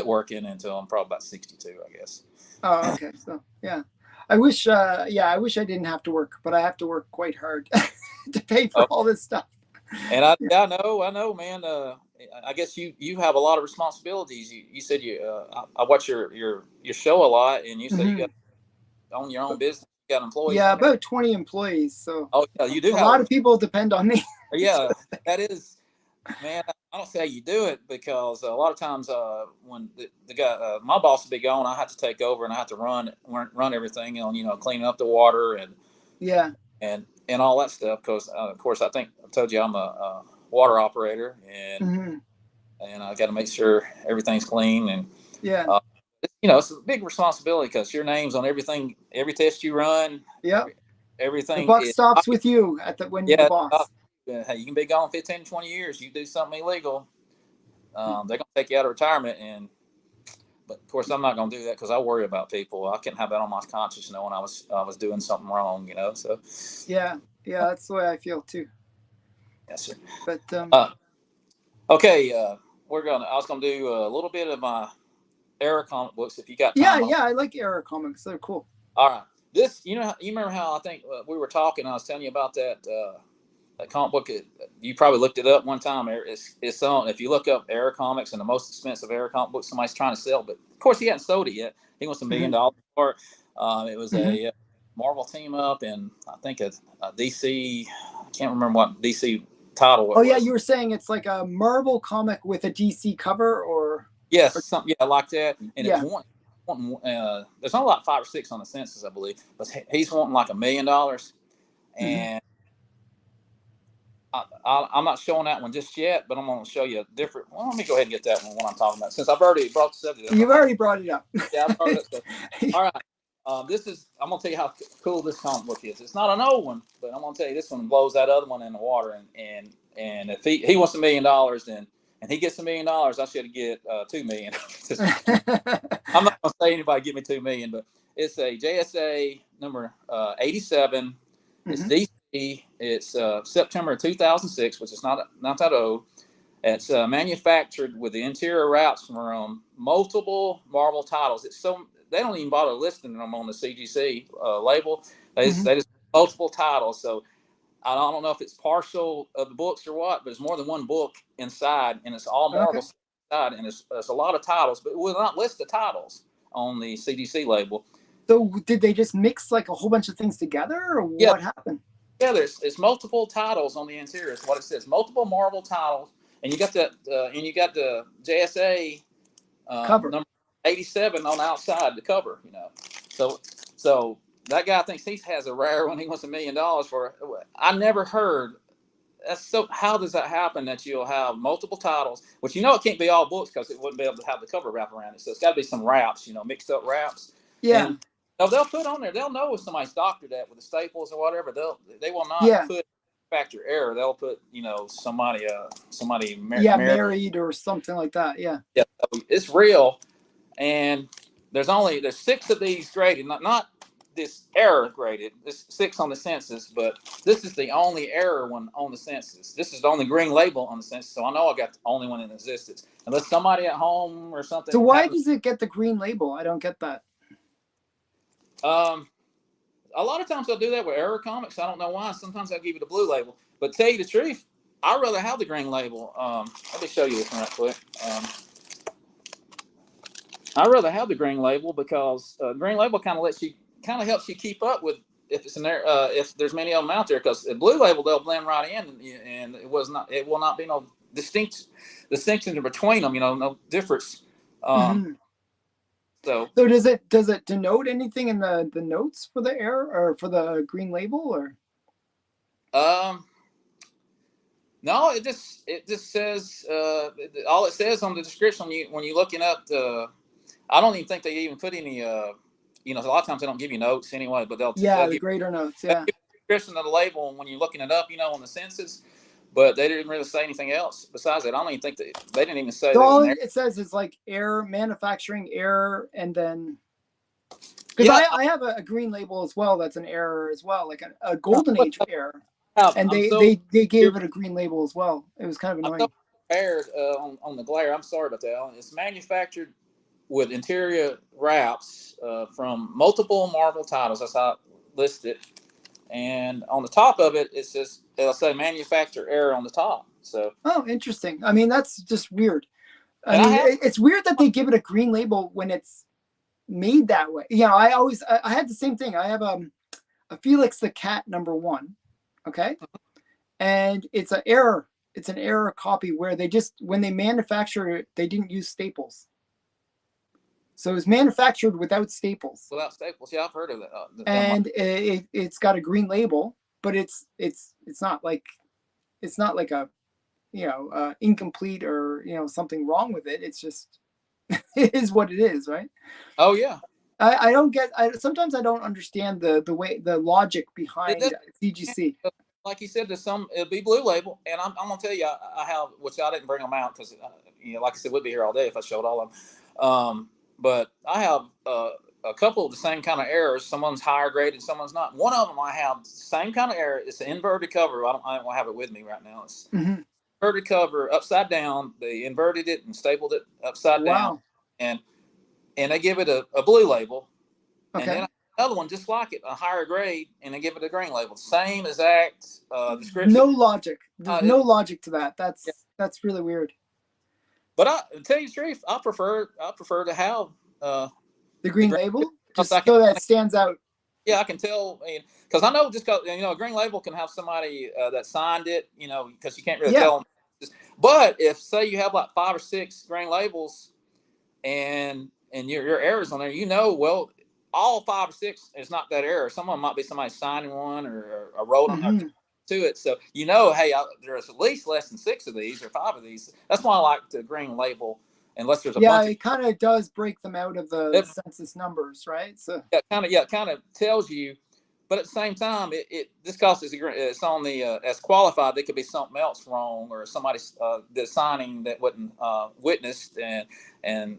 working until I'm probably about 62, I guess. Oh, okay. So yeah, I wish I didn't have to work, but I have to work quite hard to pay for all this stuff. And I know, man. I guess you have a lot of responsibilities. You said I watch your show a lot, and you said you got own your own business. You got employees. Yeah, about 20 employees. So yeah, you do. A lot of people depend on me. Yeah, that is, man. I don't say how you do it, because a lot of times when the guy, my boss would be gone, I have to take over, and I have to run everything on, cleaning up the water and all that stuff. Because of course, I think I told you I'm a water operator, and I got to make sure everything's clean, and it's a big responsibility because your name's on everything, every test you run. Yeah, everything. The buck stops with you when you're the boss. Hey, you can be gone 15, 20 years. You do something illegal, they're gonna take you out of retirement, but of course I'm not gonna do that because I worry about people. I can't have that on my conscience knowing I was doing something wrong, So yeah, that's the way I feel too. Yes, sir. But okay, I was gonna do a little bit of my era comic books if you got time. Yeah, I like era comics. They're cool. All right, this you remember how I think we were talking. I was telling you about that comic book. You probably looked it up one time. It's on. If you look up era comics and the most expensive era comic book somebody's trying to sell, but of course he hadn't sold it yet. He wants $1 million for it. It was a Marvel team up, and I think a DC. I can't remember what DC title. Oh yeah, you were saying it's like a Marvel comic with a DC cover, or something like that. And it's there's not like 5 or 6 on the census, I believe, but he's wanting like $1 million, and I'm not showing that one just yet, but I'm going to show you a different. Well, let me go ahead and get that one I'm talking about, since I've already brought the subject up. You've already brought it up. Yeah, I brought it up. All right. I'm going to tell you how cool this comic book is. It's not an old one, but I'm going to tell you this one blows that other one in the water. And if he wants $1 million, then and he gets $1 million, I should get $2 million. I'm not going to say anybody give me $2 million, but it's a JSA number 87. It's DC. It's September 2006, which is not that old. It's manufactured with the interior wraps from multiple Marvel titles. They don't even bother listing them on the CGC label. They just multiple titles. So I don't know if it's partial of the books or what, but it's more than one book inside, and it's all Marvel inside, and it's a lot of titles, but it will not list the titles on the CGC label. So did they just mix like a whole bunch of things together, or what happened? Yeah, it's multiple titles on the interior. Is what it says. Multiple Marvel titles. and you got the JSA Cover. number 87 on the outside, the cover. So that guy thinks he has a rare one. He wants $1 million for. I never heard. How does that happen that you'll have multiple titles, which it can't be all books because it wouldn't be able to have the cover wrap around it. So it's got to be some wraps, mixed up wraps. Yeah. And they'll put on there. They'll know if somebody's doctored that with the staples or whatever. They will not put factor error. They'll put somebody married or something like that. Yeah. Yeah, it's real. And there's 6 of these graded, not this error graded. There's 6 on the census, but this is the only error one on the census. This is the only green label on the census, so I know I got the only one in existence. Unless somebody at home or something. So why does it get the green label? I don't get that. A lot of times they'll do that with error comics. I don't know why. Sometimes they'll give you the blue label. But tell you the truth, I'd rather have the green label. Let me show you this one right quick. I'd rather have the green label because green label kind of helps you keep up with if it's in there, if there's many of them out there. Because the blue label, they'll blend right in, and it will not be no distinction between them. No difference. So does it denote anything in the notes for the error or for the green label or? No, it just says all it says on the description when you're looking up the. I don't even think they even put any. A lot of times they don't give you notes anyway, but they'll the grader notes. Yeah, description of the label when you're looking it up, on the census. But they didn't really say anything else besides that. I don't even think they didn't even say. So all it says is like error, manufacturing error, and then because I have a green label as well. That's an error as well, like a golden age error. And they gave it a green label as well. It was kind of annoying. I'm so prepared on the glare. I'm sorry about that, Alan. It's manufactured with interior wraps from multiple Marvel titles. That's how I list it. And on the top of it, it says it'll say manufacturer error on the top. So interesting. I mean, that's just weird. It's weird that they give it a green label when it's made that way. I had the same thing. I have a Felix the Cat #1. Okay. And it's an error. It's an error copy where when they manufactured it, they didn't use staples. So it was manufactured without staples. Without staples, yeah, I've heard of that. And it's got a green label, but it's not like a incomplete or something wrong with it. It's just it is what it is, right? Oh yeah. I don't get. Sometimes I don't understand the logic behind CGC. Like you said, it'll be blue label, and I'm gonna tell you, I have, which I didn't bring them out because like I said, we'd be here all day if I showed all of them. But I have a couple of the same kind of errors. Someone's higher graded, someone's not. One of them I have the same kind of error. It's an inverted cover. I don't have it with me right now. It's inverted cover, upside down. They inverted it and stapled it upside down, and they give it a blue label. Okay. And then another one just like it, a higher grade, and they give it a green label. Same exact description. No logic. There's no logic to that. That's really weird. But to tell you the truth, I prefer to have the green label, just so that stands out. Yeah, I can tell, because I know just because a green label can have somebody that signed it, because you can't really tell them. But if say you have like 5 or 6 green labels, and your errors on there, well, all 5 or 6 is not that error. Some of them might be somebody signing one or wrote them to it. So hey, there's at least less than 6 of these or 5 of these. That's why I like the green label, unless there's a bunch. It kind of does break them out of the census numbers, right? So it kind of tells you. But at the same time, this cost it's on the as qualified. There could be something else wrong, or somebody the signing that wasn't witnessed, and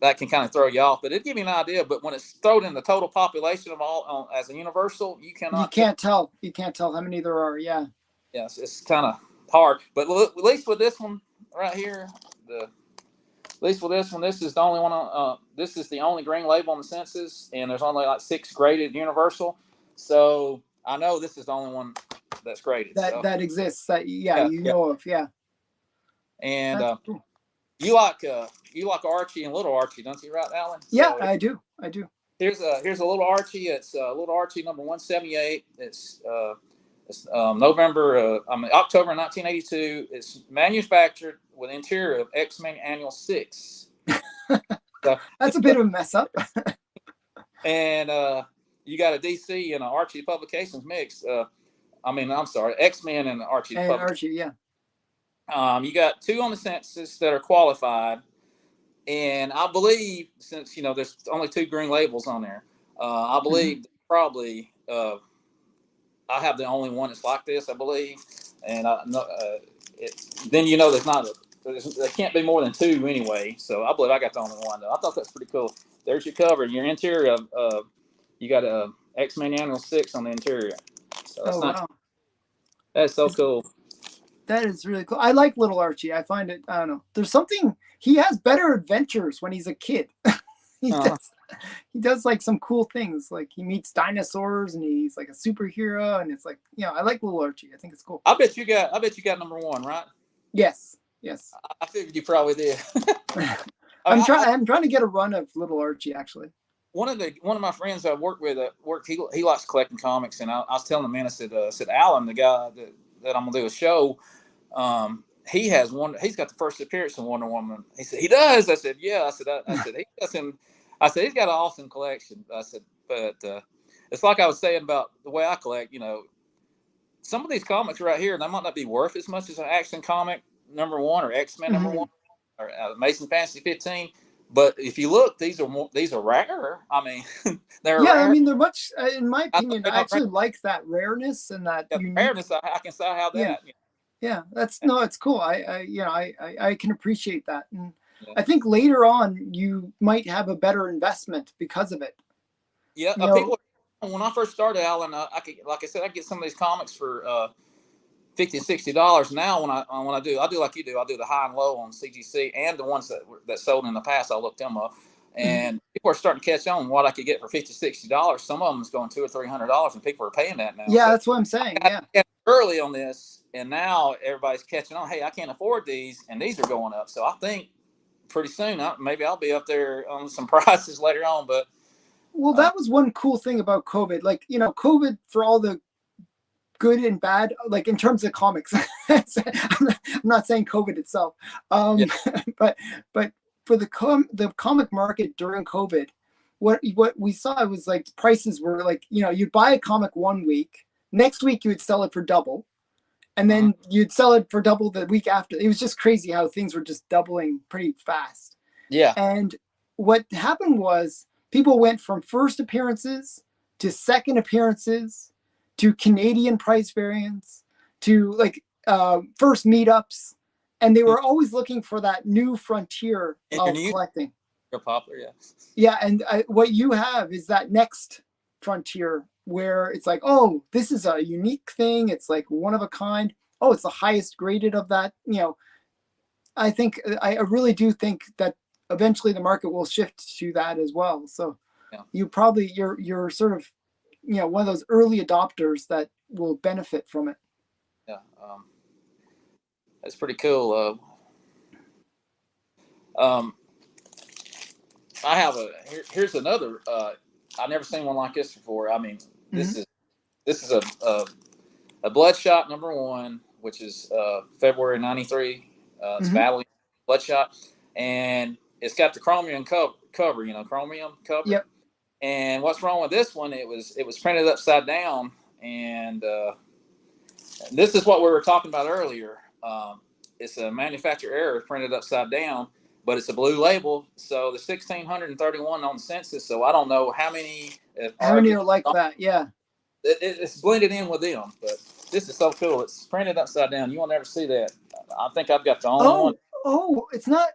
that can kind of throw you off. But it'd give you an idea. But when it's thrown in the total population of all as a universal, you can't tell. You can't tell how many there are. Yeah. Yes, it's kind of hard. But at least with this one right here, this is the only one. This is the only green label on the census, and there's only like 6 graded universal. So I know this is the only one that's graded. That exists. Know of. Yeah. And cool. You like Archie and Little Archie, don't you, right, Alan? Yeah, so, I do. Here's a Little Archie. It's Little Archie #178. It's It's October 1982. It's manufactured with interior of X-Men Annual 6. So, That's a bit of a mess up. and you got a DC and an Archie Publications mix. I'm sorry, X-Men and Archie. And Archie, yeah. You got 2 on the census that are qualified, and I believe since there's only 2 green labels on there, I believe probably I have the only one that's like this, I believe, and then there's not there can't be more than 2 anyway. So I believe I got the only one though. I thought that's pretty cool. There's your cover. Your interior of you got a X-Men Annual 6 on the interior. So that's wow. That's so cool. That is really cool. I like little Archie. I find it, I don't know. There's something, he has better adventures when he's a kid. he does like some cool things. Like he meets dinosaurs and he's like a superhero. And it's like, I like little Archie. I think it's cool. I bet you got number 1, right? Yes. I figured you probably did. I'm trying to get a run of little Archie actually. One of my friends I work with he likes collecting comics, and I was telling him, man, I said Alan, the guy that I'm gonna do a show, he has one. He's got the first appearance in Wonder Woman. He said he does. I said yeah. I said he doesn't. I said he's got an awesome collection. I said, but it's like I was saying about the way I collect. Some of these comics right here, they might not be worth as much as an Action comic number 1 or X-Men number 1 or Amazing Fantasy 15. But if you look, these are rare. I mean, they're rare. I mean, they're much. In my opinion, I actually like that rareness and that rareness. I can have that. Yeah, it's cool. I can appreciate that, and I think later on you might have a better investment because of it. Yeah, people. When I first started, Alan, I get some of these comics for $50-$60. Now when I do like you do, I do the high and low on CGC, and the ones that sold in the past, I'll look them up. And people are starting to catch on what I could get for $50-$60. Some of them is going $200 or $300, and people are paying that now. Yeah, so that's what I'm saying. Yeah, early on this, and now everybody's catching on. Hey, I can't afford these, and these are going up. So I think pretty soon, maybe I'll be up there on some prices later on. But that was one cool thing about COVID. Like COVID, for all the good and bad, like in terms of comics. I'm not saying COVID itself, but for the comic market during COVID, what we saw was like prices were like, you'd buy a comic one week, next week you would sell it for double, and then you'd sell it for double the week after. It was just crazy how things were just doubling pretty fast. Yeah. And what happened was people went from first appearances to second appearances to Canadian price variants, to like first meetups, and they were always looking for that new frontier of collecting. You're popular, yeah. Yeah, and what you have is that next frontier where it's like, oh, this is a unique thing. It's like one of a kind. Oh, it's the highest graded of that. I think I really do think that eventually the market will shift to that as well. So you're sort of one of those early adopters that will benefit from it. Yeah, that's pretty cool. I have here's another. I've never seen one like this before. I mean, this is a Bloodshot number 1, which is February '93. It's Battling Bloodshot, and it's got the chromium cover. Chromium cover. Yep. And what's wrong with this one? It was printed upside down, and this is what we were talking about earlier. It's a manufacturer error, printed upside down, but it's a blue label. So the 1,631 on the census. So I don't know how many. How many are like that? Yeah. It's blended in with them, but this is so cool. It's printed upside down. You will never see that. I think I've got the only one. Oh, it's not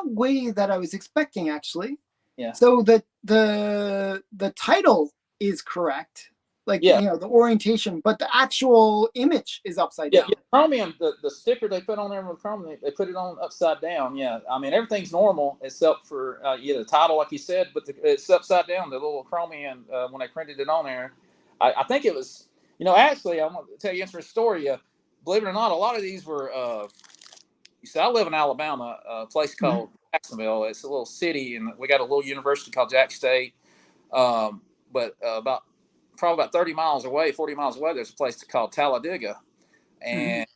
way that I was expecting actually. Yeah. So the title is correct, like the orientation, but the actual image is upside down. Yeah, chromium. The sticker they put on there with chromium, they put it on upside down. Yeah, I mean everything's normal except for the title, like you said, but it's upside down. The little chromium when they printed it on there, I think it was. Actually, I'm gonna tell you an interesting story. Believe it or not, a lot of these were. You see, I live in Alabama, a place called Jacksonville. It's a little city, and we got a little university called Jack State. But about probably about 30 miles away, 40 miles away, there's a place called Talladega, and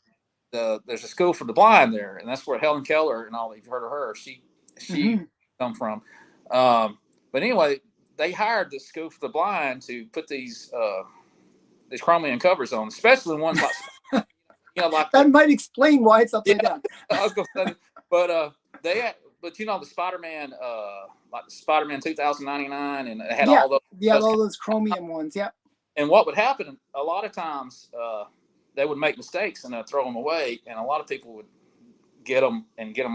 there's a school for the blind there, and that's where Helen Keller and all, you've heard of her. She come from. But anyway, they hired the school for the blind to put these chromium covers on, especially ones like like that might explain why it's upside down. I was gonna say, but but the Spider-Man, like the Spider-Man 2099, and it had all those chromium ones. Yeah. And what would happen a lot of times, they would make mistakes and throw them away, and a lot of people would get them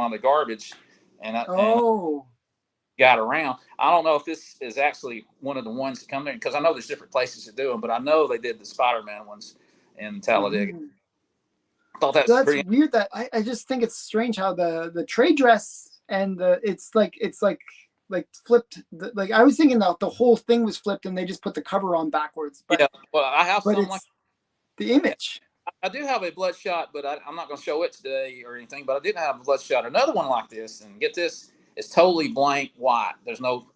on the garbage, and got around. I don't know if this is actually one of the ones that come there, because I know there's different places to do them, but I know they did the Spider-Man ones in Talladega. I thought that's pretty weird. That I just think it's strange how the trade dress and it's like flipped. Like I was thinking that the whole thing was flipped and they just put the cover on backwards. But, yeah, well, I have something like the image. I do have a Bloodshot, but I'm not going to show it today or anything. But I did have a Bloodshot, another one like this, and get this, it's totally blank white. There's no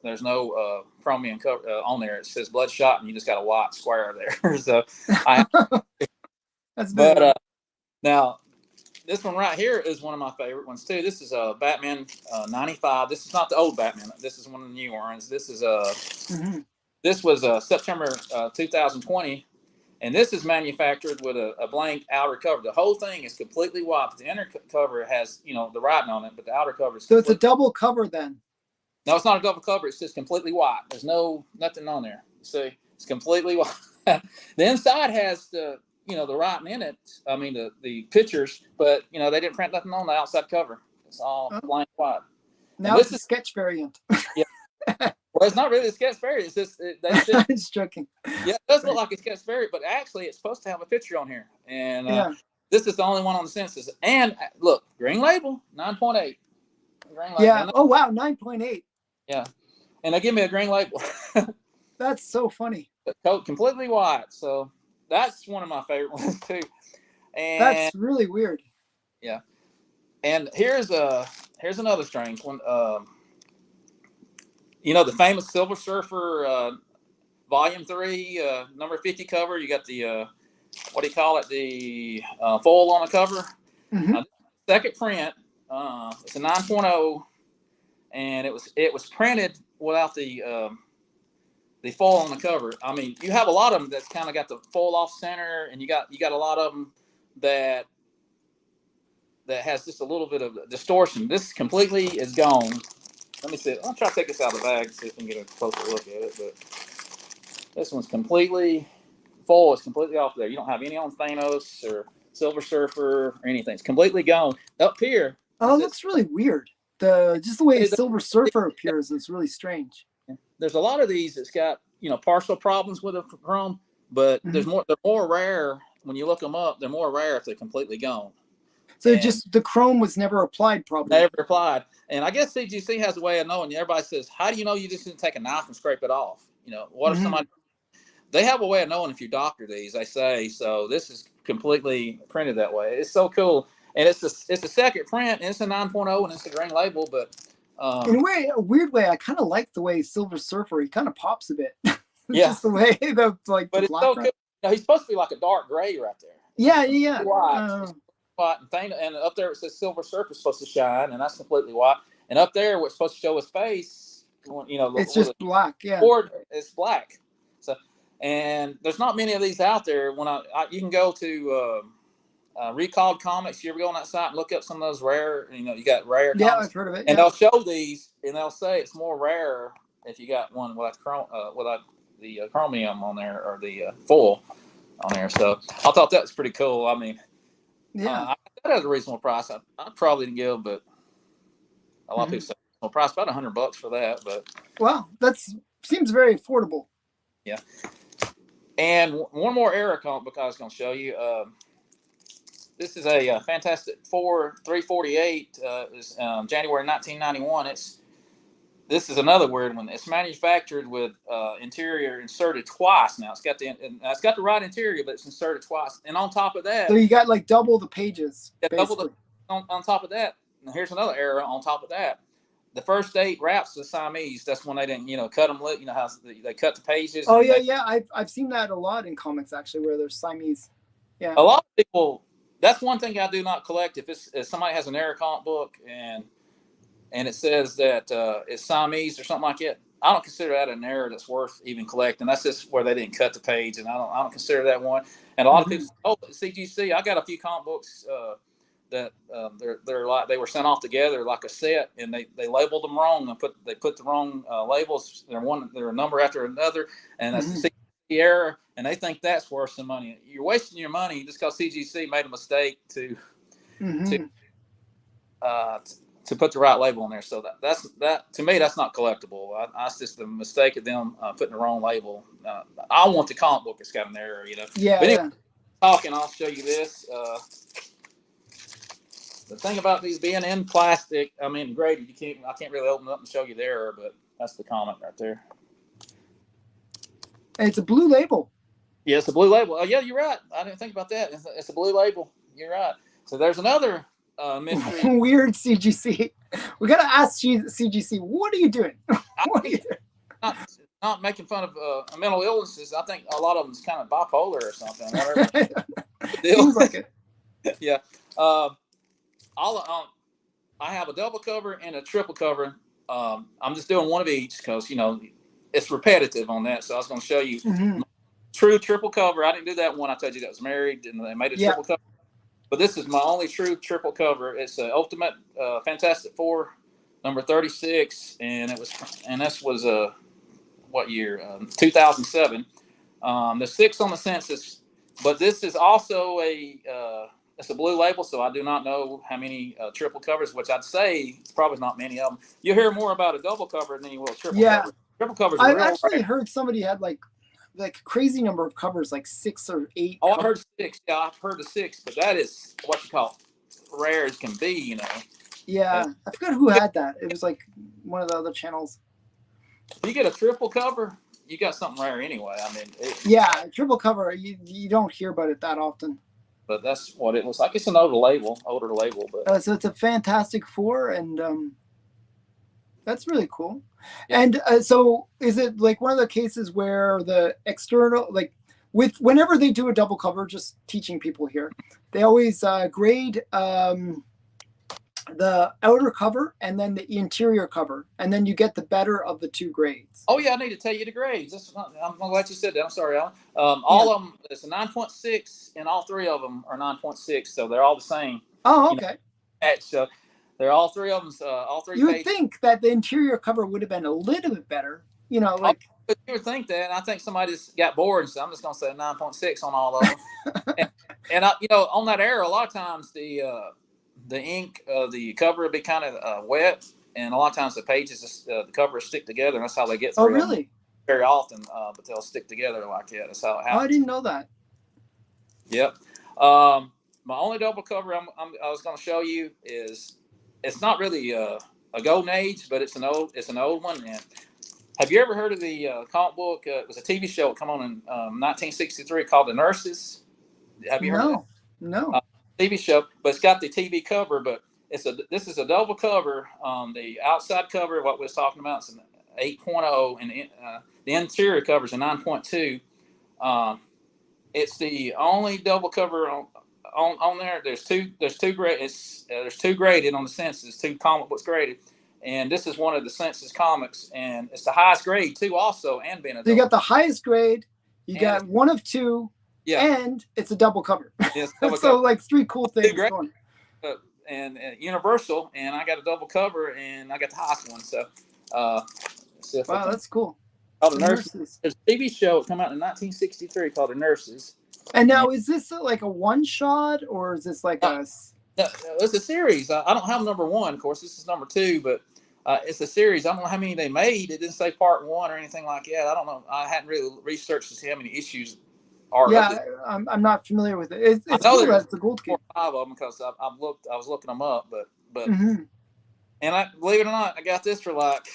chromium cover on there. It says Bloodshot, and you just got a white square there. So that's bad. But now this one right here is one of my favorite ones too. This is a Batman 95. This is not the old Batman. This is one of the new ones. This is this was September 2020. And this is manufactured with a blank outer cover. The whole thing is completely white. The inner cover has, the writing on it, but the outer cover is so it's a double cover then? No, it's not a double cover. It's just completely white. There's nothing on there. See, it's completely white. The inside has the writing in it. I mean, the pictures, but, they didn't print nothing on the outside cover. It's all blank white. Now it's a sketch variant. Yeah. Well, it's not really a sketch variant. It's just I'm just joking. Yeah, it does look like a sketch variant, but actually, it's supposed to have a picture on here. And this is the only one on the census. And look, green label, 9.8. Yeah. Oh wow, 9.8. Yeah, and they give me a green label. That's so funny. The coat completely white, so that's one of my favorite ones too. And that's really weird. Yeah, and here's another strange one. The famous Silver Surfer Volume 3, number 50 cover. You got the, what do you call it? The foil on the cover. Second print. It's a 9.0, and it was printed without the foil on the cover. I mean, you have a lot of them that's kind of got the foil off center, and you got a lot of them that has just a little bit of distortion. This completely is gone. Let me see. I'll try to take this out of the bag and see if we can get a closer look at it. But this one's foil is completely off there. You don't have any on Thanos or Silver Surfer or anything. It's completely gone. Up here. Oh, that's really weird. Just the way Silver Surfer appears is really strange. There's a lot of these that's got, partial problems with the chrome, but they're more rare when you look them up. They're more rare if they're completely gone. So just the chrome was never applied properly. Never applied. And I guess CGC has a way of knowing. Everybody says, how do you know you just didn't take a knife and scrape it off? What if somebody... They have a way of knowing if you doctor these, they say. So this is completely printed that way. It's so cool. And it's a second print, and it's a 9.0, and it's a green label. But in a weird way, I kind of like the way Silver Surfer, he kind of pops a bit. Just the way But it's so cool. He's supposed to be like a dark gray right there. Yeah. White and up there it says Silver Surfer is supposed to shine, and that's completely white. And up there, what's supposed to show his face, it's just black. Yeah, or it's black. So, and there's not many of these out there. When you can go to Recalled Comics. You ever go on that site and look up some of those rare? You got rare. Yeah, comics, I've heard of it. And they'll show these, and they'll say it's more rare if you got one without the chromium on there or the foil on there. So I thought that was pretty cool. I mean. Yeah, that has a reasonable price. I probably didn't give, but a lot of people say reasonable price, about $100 for that. But well, seems very affordable. Yeah. And one more era comic book I was going to show you. This is a Fantastic Four 348. It's January 1991. This is another weird one. It's manufactured with interior inserted twice. Now it's got the right interior, but it's inserted twice. And on top of that, so you got like double the pages. On top of that. And here's another error on top of that. the first 8 wraps of Siamese. That's when they didn't, cut them. How they cut the pages. Oh yeah, yeah. I've seen that a lot in comics actually, where there's Siamese. Yeah. A lot of people. That's one thing I do not collect. If somebody has an error comic book and it says that it's Siamese or something like that, I don't consider that an error that's worth even collecting. That's just where they didn't cut the page, and I don't consider that one. And a lot of people say, oh, CGC. I got a few comic books that they're like they were sent off together like a set, and they labeled them wrong and they put the wrong labels. They're a number after another, and that's the CGC error, and they think that's worth some money. You're wasting your money just because CGC made a mistake to put the right label in there. So that to me, that's not collectible. That's just a mistake of them putting the wrong label. I want the comic book that's got an error, Yeah. But anyway, talking, I'll show you this. The thing about these being in plastic, I mean, graded, I can't really open it up and show you the error, but that's the comic right there. It's a blue label. Yeah, it's a blue label. Oh, yeah, you're right. I didn't think about that. It's a blue label. You're right. So there's another mystery. Weird CGC. We got to ask CGC, what are you doing? What are you doing? Not making fun of mental illnesses. I think a lot of them is kind of bipolar or something. Seems like it. Yeah. I have a double cover and a triple cover. I'm just doing one of each because it's repetitive on that. So I was going to show you true triple cover. I didn't do that one. I told you that was married and they made a triple cover. But this is my only true triple cover. It's an Ultimate Fantastic Four number 36, and this was what year? 2007. The 6 on the census, but this is also it's a blue label, so I do not know how many triple covers, which I'd say probably not many of them. You'll hear more about a double cover than you will a triple cover. Triple covers are I've real actually rare. heard somebody had like crazy number of covers, like 6 or 8. Oh, I heard 6. Yeah, I've heard the 6, but that is what you call rare as can be, Yeah, I forgot who had that. It was like one of the other channels. If you get a triple cover, you got something rare anyway. I mean, triple cover. You don't hear about it that often. But that's what it looks like. It's an older label, but so it's a Fantastic Four, and that's really cool. Yeah. And so is it like one of the cases where the external, whenever they do a double cover, just teaching people here, they always grade the outer cover and then the interior cover, and then you get the better of the 2 grades. Oh yeah, I need to tell you the grades. I'm glad you said that. I'm sorry, Alan. All of them, it's a 9.6, and all 3 of them are 9.6, so they're all the same. Oh, okay. So they're all 3 of them. All 3. You would think that the interior cover would have been a little bit better, like. But you would think that, and I think somebody just got bored, so I'm just going to say 9.6 on all of them. and on that error, a lot of times the ink, the cover will be kind of wet, and a lot of times the pages, the covers stick together, and that's how they get through. Oh, really? Very often, but they'll stick together like that. That's how it happens. Oh, I didn't know that. Yep. My only double cover I was going to show you is, it's not really a golden age, but it's an old one. And have you ever heard of the comic book? It was a TV show that came on in 1963 called The Nurses. Have you heard of it? No. TV show, but it's got the TV cover, but this is a double cover. The outside cover, what we was talking about, is an 8.0, and the interior cover is a 9.2. It's the only double cover on there. There's two graded on the census, 2 comic books graded, and this is one of the census comics, and it's the highest grade too, also, and being a double. You got the highest grade. You got one of 2. Yeah, and it's a double cover. Yes, so like 3 cool things going. And Universal, and I got a double cover, and I got the highest one. So, wow, that's cool. The Nurses. There's a TV show that came out in 1963 called The Nurses. And now, is this like a one shot, or is this like a? No, it's a series. I don't have number 1, of course. This is number 2, but it's a series. I don't know how many they made. It didn't say part 1 or anything like that. I don't know. I hadn't really researched to see how many issues. I'm not familiar with it. It's cool that it's a gold key. 5 of them because I was looking them up, but and I believe it or not, I got this for like,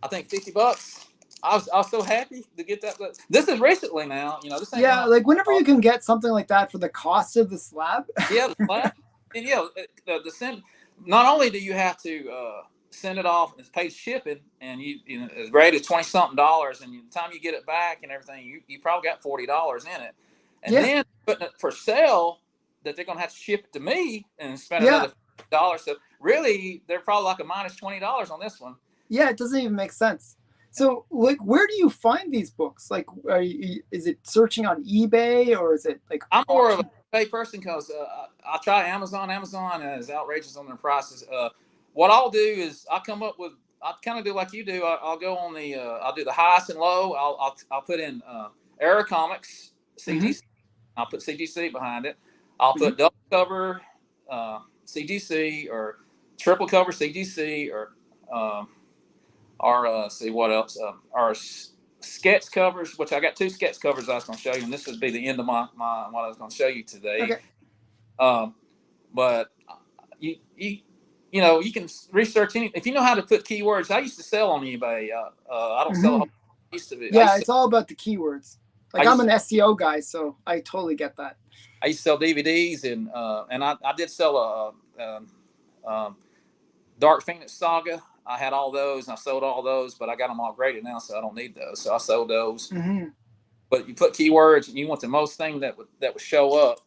I think $50. I was so happy to get that. This is recently now, this ain't like whenever you can get something like that for the cost of the slab. Yeah, the slab. And the not only do you have to send it off, and it's paid shipping, and you know, as great as $20-something, and the time you get it back and everything, you probably got $40 in it, and Yeah. then putting it for sale that they're gonna have to ship it to me and spend Yeah. another $50. So really, they're probably like a minus $20 on this one. Yeah, it doesn't even make sense. So, like, where do you find these books? Like, is it searching on eBay, or is it like I'm more of auction? a eBay person because I try Amazon. Amazon is outrageous on their prices. What I'll do is I come up with, I kind of do like you do. I'll go on the I'll do the highest and low. I'll put in Era Comics Mhm. CGC. I'll put CGC behind it. I'll Mhm. put double cover CGC, or triple cover CGC, or see what else, or sketch covers, which I got 2 sketch covers I was going to show you, and this would be the end of my what I was going to show you today. Okay. But you you know, you can research any, if you know how to put keywords. I used to sell on eBay. I don't sell a Mhm. whole. I used to be. Yeah, it's all about the keywords. I Like, I'm used an to, SEO guy, so I totally get that. I used to sell DVDs, and I did sell Dark Phoenix Saga. I had all those, and I sold all those, but I got them all graded now, so I don't need those. So I sold those. Mhm. But you put keywords, and you want the most thing that would show up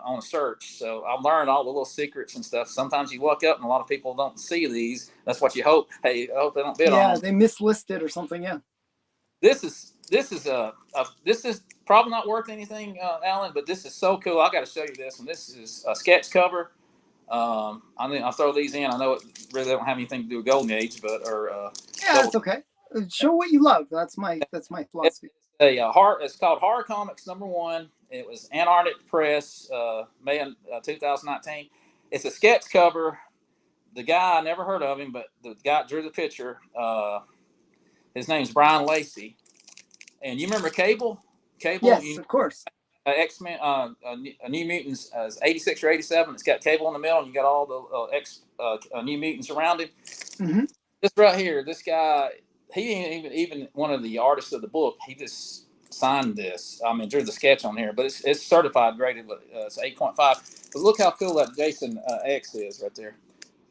on a search. So I learned all the little secrets and stuff. Sometimes you look up, and a lot of people don't see these. That's what you hope. Hey, I hope they don't bid on Yeah, them. they mislisted or something. Yeah. This is this is probably not worth anything, Alan, but this is so cool. I got to show you this, and this is a sketch cover. I mean, I'll throw these in. I know it really don't have anything to do with Golden Age, but Yeah, it's okay. Show what you love. That's my it's philosophy. It's called Horror Comics #1. It was Antarctic Press, May 2019. It's a sketch cover. The guy, I never heard of him, but the guy drew the picture. His name's Brian Lacey. And you remember Cable? Cable, Yes, of course. X-Men, New Mutants, 86 or 87. It's got Cable in the middle, and you got all the New Mutants around him. Mhm. This right here, this guy, he ain't even one of the artists of the book. He just signed this. I mean, drew the sketch on here, but it's certified graded. It's 8.5. But look how cool that Jason X is right there.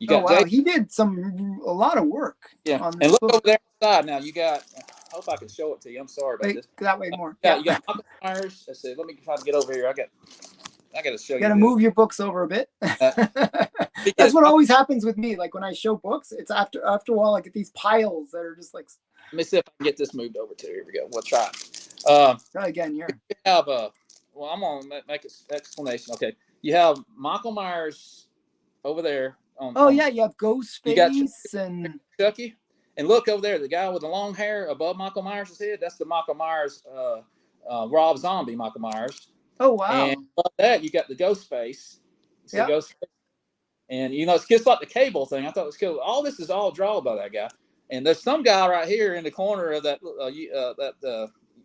You Oh got wow, Jason, he did a lot of work yeah, on and this look over book. there on the side. Now you got. I hope I can show it to you. I'm sorry about Wait, this. that way more. Yeah, Yeah. you got Michael Myers. Let's see. Let me try to get over here. I got to show you Gotta this. move your books over a bit. That's what always happens with me. Like when I show books, it's after a while I get these piles that are just like. Let me see if I can get this moved over to. Here we go. We'll try. Try again here. You have well, I'm gonna make an explanation. Okay, you have Michael Myers over there. Oh yeah, you have You got Ghostface and Chucky, and look over there, the guy with the long hair above Michael Myers' head. That's the Michael Myers, Rob Zombie Michael Myers. oh And wow. above that, you got the Ghostface. You see Yeah. Ghostface, and you know it's just like the Cable thing. I thought it was cool. All this is all drawn by that guy. And there's some guy right here in the corner of that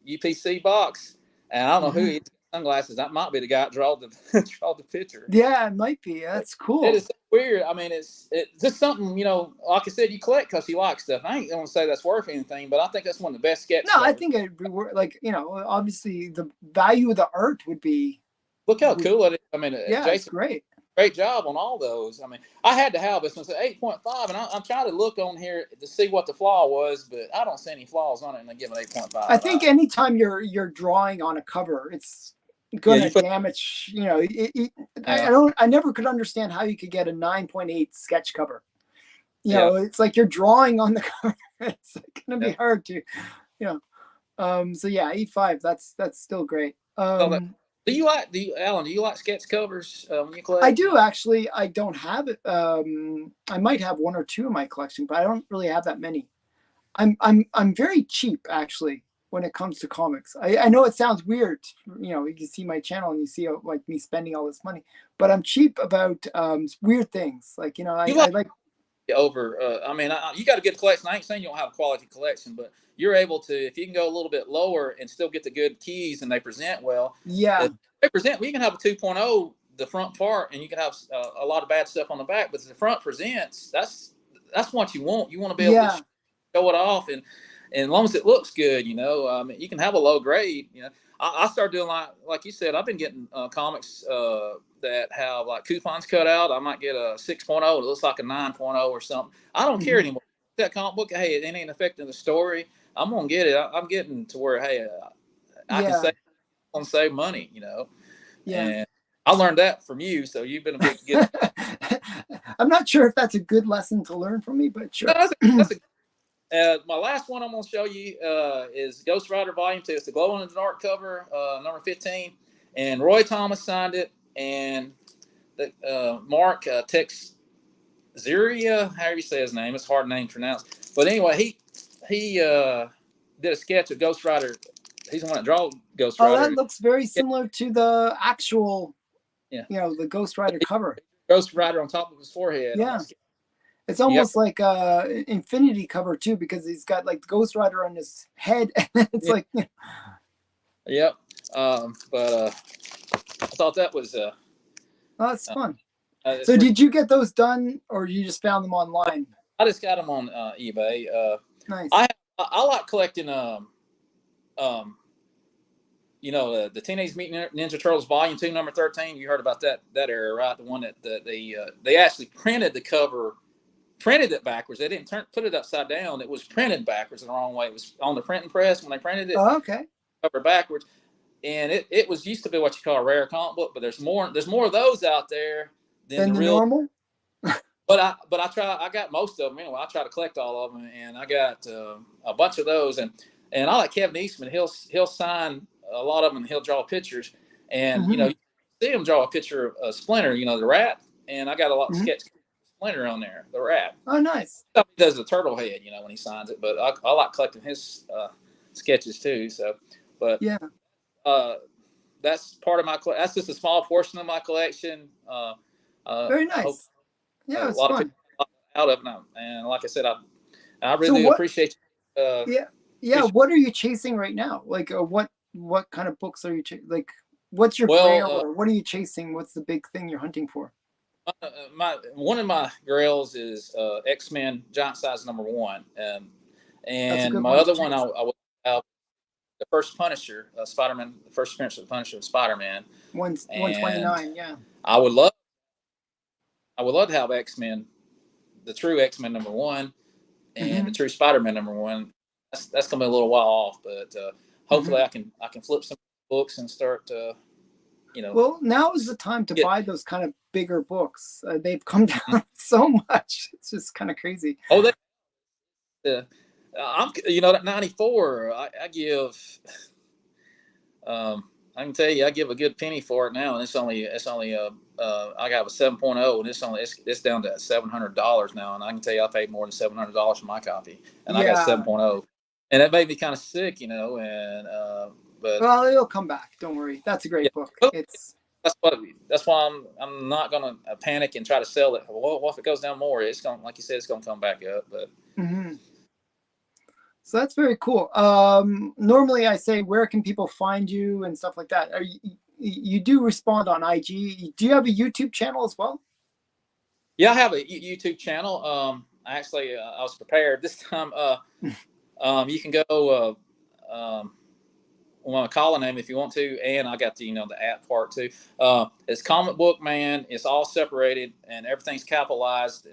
UPC box, and I don't know who he's got sunglasses. That might be the guy that draw the picture. Yeah, it might be. That's cool. It is so weird. I mean, it's just something, you know. Like I said, you collect because you like stuff. I ain't gonna say that's worth anything, but I think that's one of the best sketch No, I covers. think it'd be like, obviously the value of the art would be. Look how cool it is. I mean, Yeah, it's Jason, great. great job on all those. I mean, I had to have this one. It's 8.5, and I'm trying to look on here to see what the flaw was, but I don't see any flaws on it, and I give it 8.5. I think anytime you're drawing on a cover, it's gonna damage. I never could understand how you could get a 9.8 sketch cover. It's like you're drawing on the cover. It's gonna be hard to, So yeah, 8.5. That's still great. Alan? Do you like sketch covers when you collect? I do actually. I don't have it. I might have 1 or 2 in my collection, but I don't really have that many. I'm very cheap actually when it comes to comics. I know it sounds weird. You can see my channel and you see like me spending all this money, but I'm cheap about weird things. Like I like. Over, I mean, you got a good collection. I ain't saying you don't have a quality collection, but you're able to, if you can go a little bit lower and still get the good keys and they present well. Yeah. They present. You can have a 2.0, the front part, and you can have a lot of bad stuff on the back, but the front presents. That's what you want. You want to be able to show it off, and as long as it looks good, I mean, you can have a low grade. I started doing like you said. I've been getting comics that have like coupons cut out. I might get a 6.0. It looks like a 9.0 or something. I don't care anymore. That comic book, hey, it ain't affecting the story. I'm gonna get it. I'm getting to where, hey, I can Yeah. save money, you know. Yeah. And I learned that from you. So you've been a big good. I'm not sure if that's a good lesson to learn from me, but sure. That's my last one I'm going to show you is Ghost Rider Volume 2. It's the glow in the dark cover, number 15. And Roy Thomas signed it. And Mark Texeira, however you say his name, it's a hard name to pronounce. But anyway, he did a sketch of Ghost Rider. He's the one that drew Ghost Rider. Oh, that looks very similar to the actual, the Ghost Rider cover. Ghost Rider on top of his forehead. Yeah. It's almost like Infinity cover too, because he's got like the Ghost Rider on his head. It's like. Yep. But I thought that was. Oh, that's fun. So did you get those done, or you just found them online? I just got them on eBay. Nice. I like collecting the Teenage Mutant Ninja Turtles Volume 2, number 13. You heard about that era, right? The one that they actually printed the cover, printed it backwards. They didn't put it upside down. It was printed backwards in the wrong way. It was on the printing press when they printed it. Oh, okay. Cover backwards, and it was used to be what you call a rare comic book, but there's more of those out there than the real normal. But I got most of them anyway. I try to collect all of them, and I got a bunch of those, and I like Kevin Eastman. He'll sign a lot of them, and he'll draw pictures, and you see him draw a picture of Splinter, the rat, and I got a lot of sketch Splinter on there, the rat. Oh, nice. He does the turtle head, when he signs it, but I like collecting his sketches too. So, but yeah, that's part of my that's just a small portion of my collection. Very nice. Yeah, it's fun. Out of them, and like I said, I really appreciate you. Yeah. What are you chasing right now? Like, what kind of books are you like? What's your grail, or what are you chasing? What's the big thing you're hunting for? One of my grails is X-Men Giant Size number 1, and my other one I would have the first Punisher, Spider-Man, the first appearance of the Punisher of Spider-Man. 129, yeah. I would love to have X-Men, the true X-Men number 1, and the true Spider-Man number 1. That's gonna be a little while off, but hopefully I can flip some books and start. Well, now is the time to buy those kind of bigger books. They've come down so much. It's just kind of crazy. Oh, I'm that 94. I give. I can tell you, I give a good penny for it now, and it's only I got a 7.0, and it's down to $700 now, and I can tell you I paid more than $700 for my copy, and I got 7.0, and that made me kind of sick, but well, it'll come back. Don't worry. That's a great book. That's why I'm not gonna panic and try to sell it. Well, if it goes down more, it's gonna, like you said, it's gonna come back up. But so that's very cool. Normally I say, where can people find you and stuff like that? You do respond on IG. Do you have a YouTube channel as well? Yeah, I have a YouTube channel. Actually, I was prepared this time. You can go. Want to call a name if you want to, and I got the the app part too. It's Comic Book Man. It's all separated, and everything's capitalized,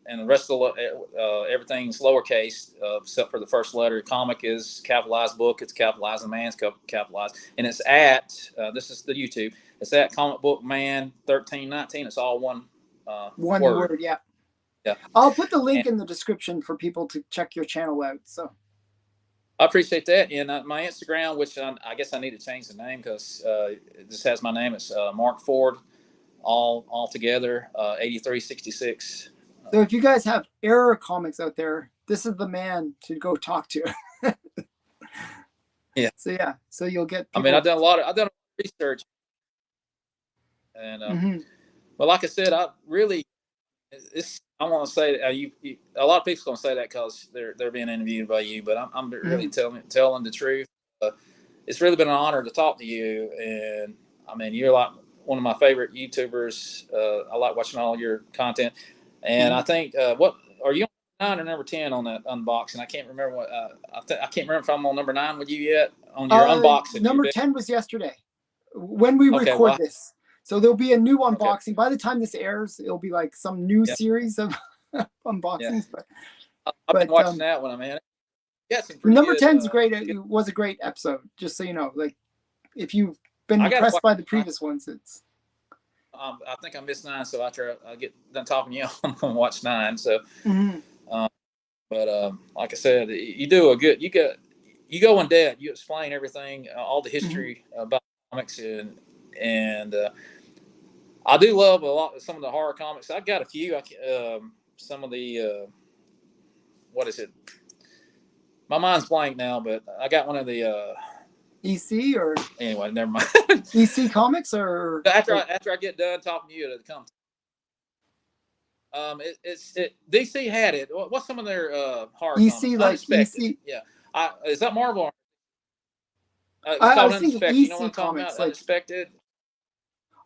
and the rest of everything's lowercase except for the first letter. Comic is capitalized, book it's capitalized, and man's capitalized, and it's at this is the YouTube. It's at Comic Book Man 1319. It's all one word. Yeah. I'll put the link in the description for people to check your channel out. So. I appreciate that. And my Instagram, which I guess I need to change the name because it just has my name. It's Mark Ford, all together, 8366. So if you guys have error comics out there, this is the man to go talk to. Yeah. So you'll get. I've done a lot of research, and well, like I said, I want to say that a lot of people going to say that because they're being interviewed by you, but I'm really telling the truth. It's really been an honor to talk to you, and you're like one of my favorite YouTubers. I like watching all your content, and I think what are you on number 9 or number 10 on that unboxing? I can't remember what I can't remember if I'm on number 9 with you yet. on your unboxing? Number 10 was yesterday when we record this. So there'll be a new unboxing. Okay. By the time this airs, it'll be like some new series of unboxings. Yeah. I've been watching that one, man. Number 10 is great. It was a great episode, just so you know. Like, if you've been impressed by the previous ones, it's. I think I missed 9, so after I get done talking to you, I'm gonna watch 9. So, but like I said, you do a good. You go in depth. You explain everything, all the history about comics, and I do love a lot of some of the horror comics. I've got a few. Some of the what is it? My mind's blank now, but I got one of the EC or anyway, never mind. EC Comics or after I get done talking to you, it'll come. DC had it. What's some of their horror EC comics? like Unexpected. EC? Yeah, is that Marvel? I was thinking EC you know what I'm talking Comics, about? like Unexpected.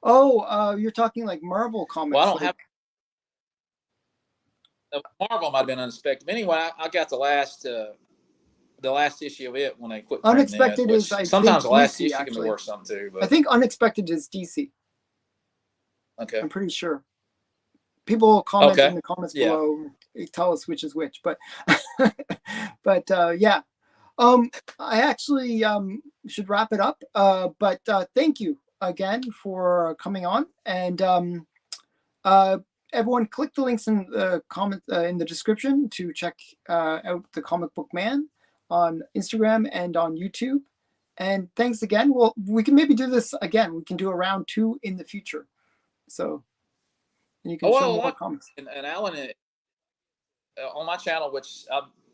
Oh, you're talking like Marvel Comics. Well, I don't have. Marvel might have been Unexpected. But anyway, I got the last issue of it when they quit. Unexpected is sometimes the last issue actually. can be worth something too. But I think Unexpected is DC. Okay. I'm pretty sure. People will comment in the comments below. Tell us which is which, but yeah. I actually should wrap it up. But thank you again for coming on, and everyone click the links in the comment in the description to check out the Comic Book Man on Instagram and on YouTube. And thanks again. Well, we can maybe do this again. We can do a round 2 in the future. So you can show more comics. And Alan, on my channel, which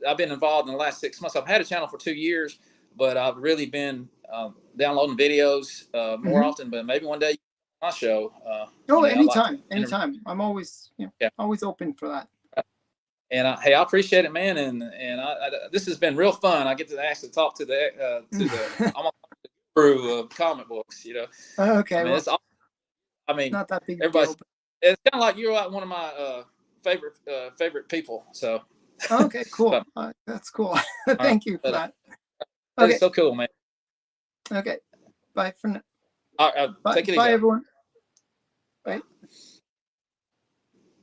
I've been involved in the last 6 months. I've had a channel for 2 years, but I've really been downloading videos more often. But maybe one day my show. Anytime. I'm always always open for that. And I appreciate it, man. And this has been real fun. I get to actually talk to the I'm a guru of comic books, you know. Okay. I mean, not that big. Everybody's. It's kind of like you're like one of my favorite people. So. Okay, cool. That's cool. Thank you for that. Okay. It's so cool, man. Okay. Bye for now. Take it easy. Bye, everyone. Bye.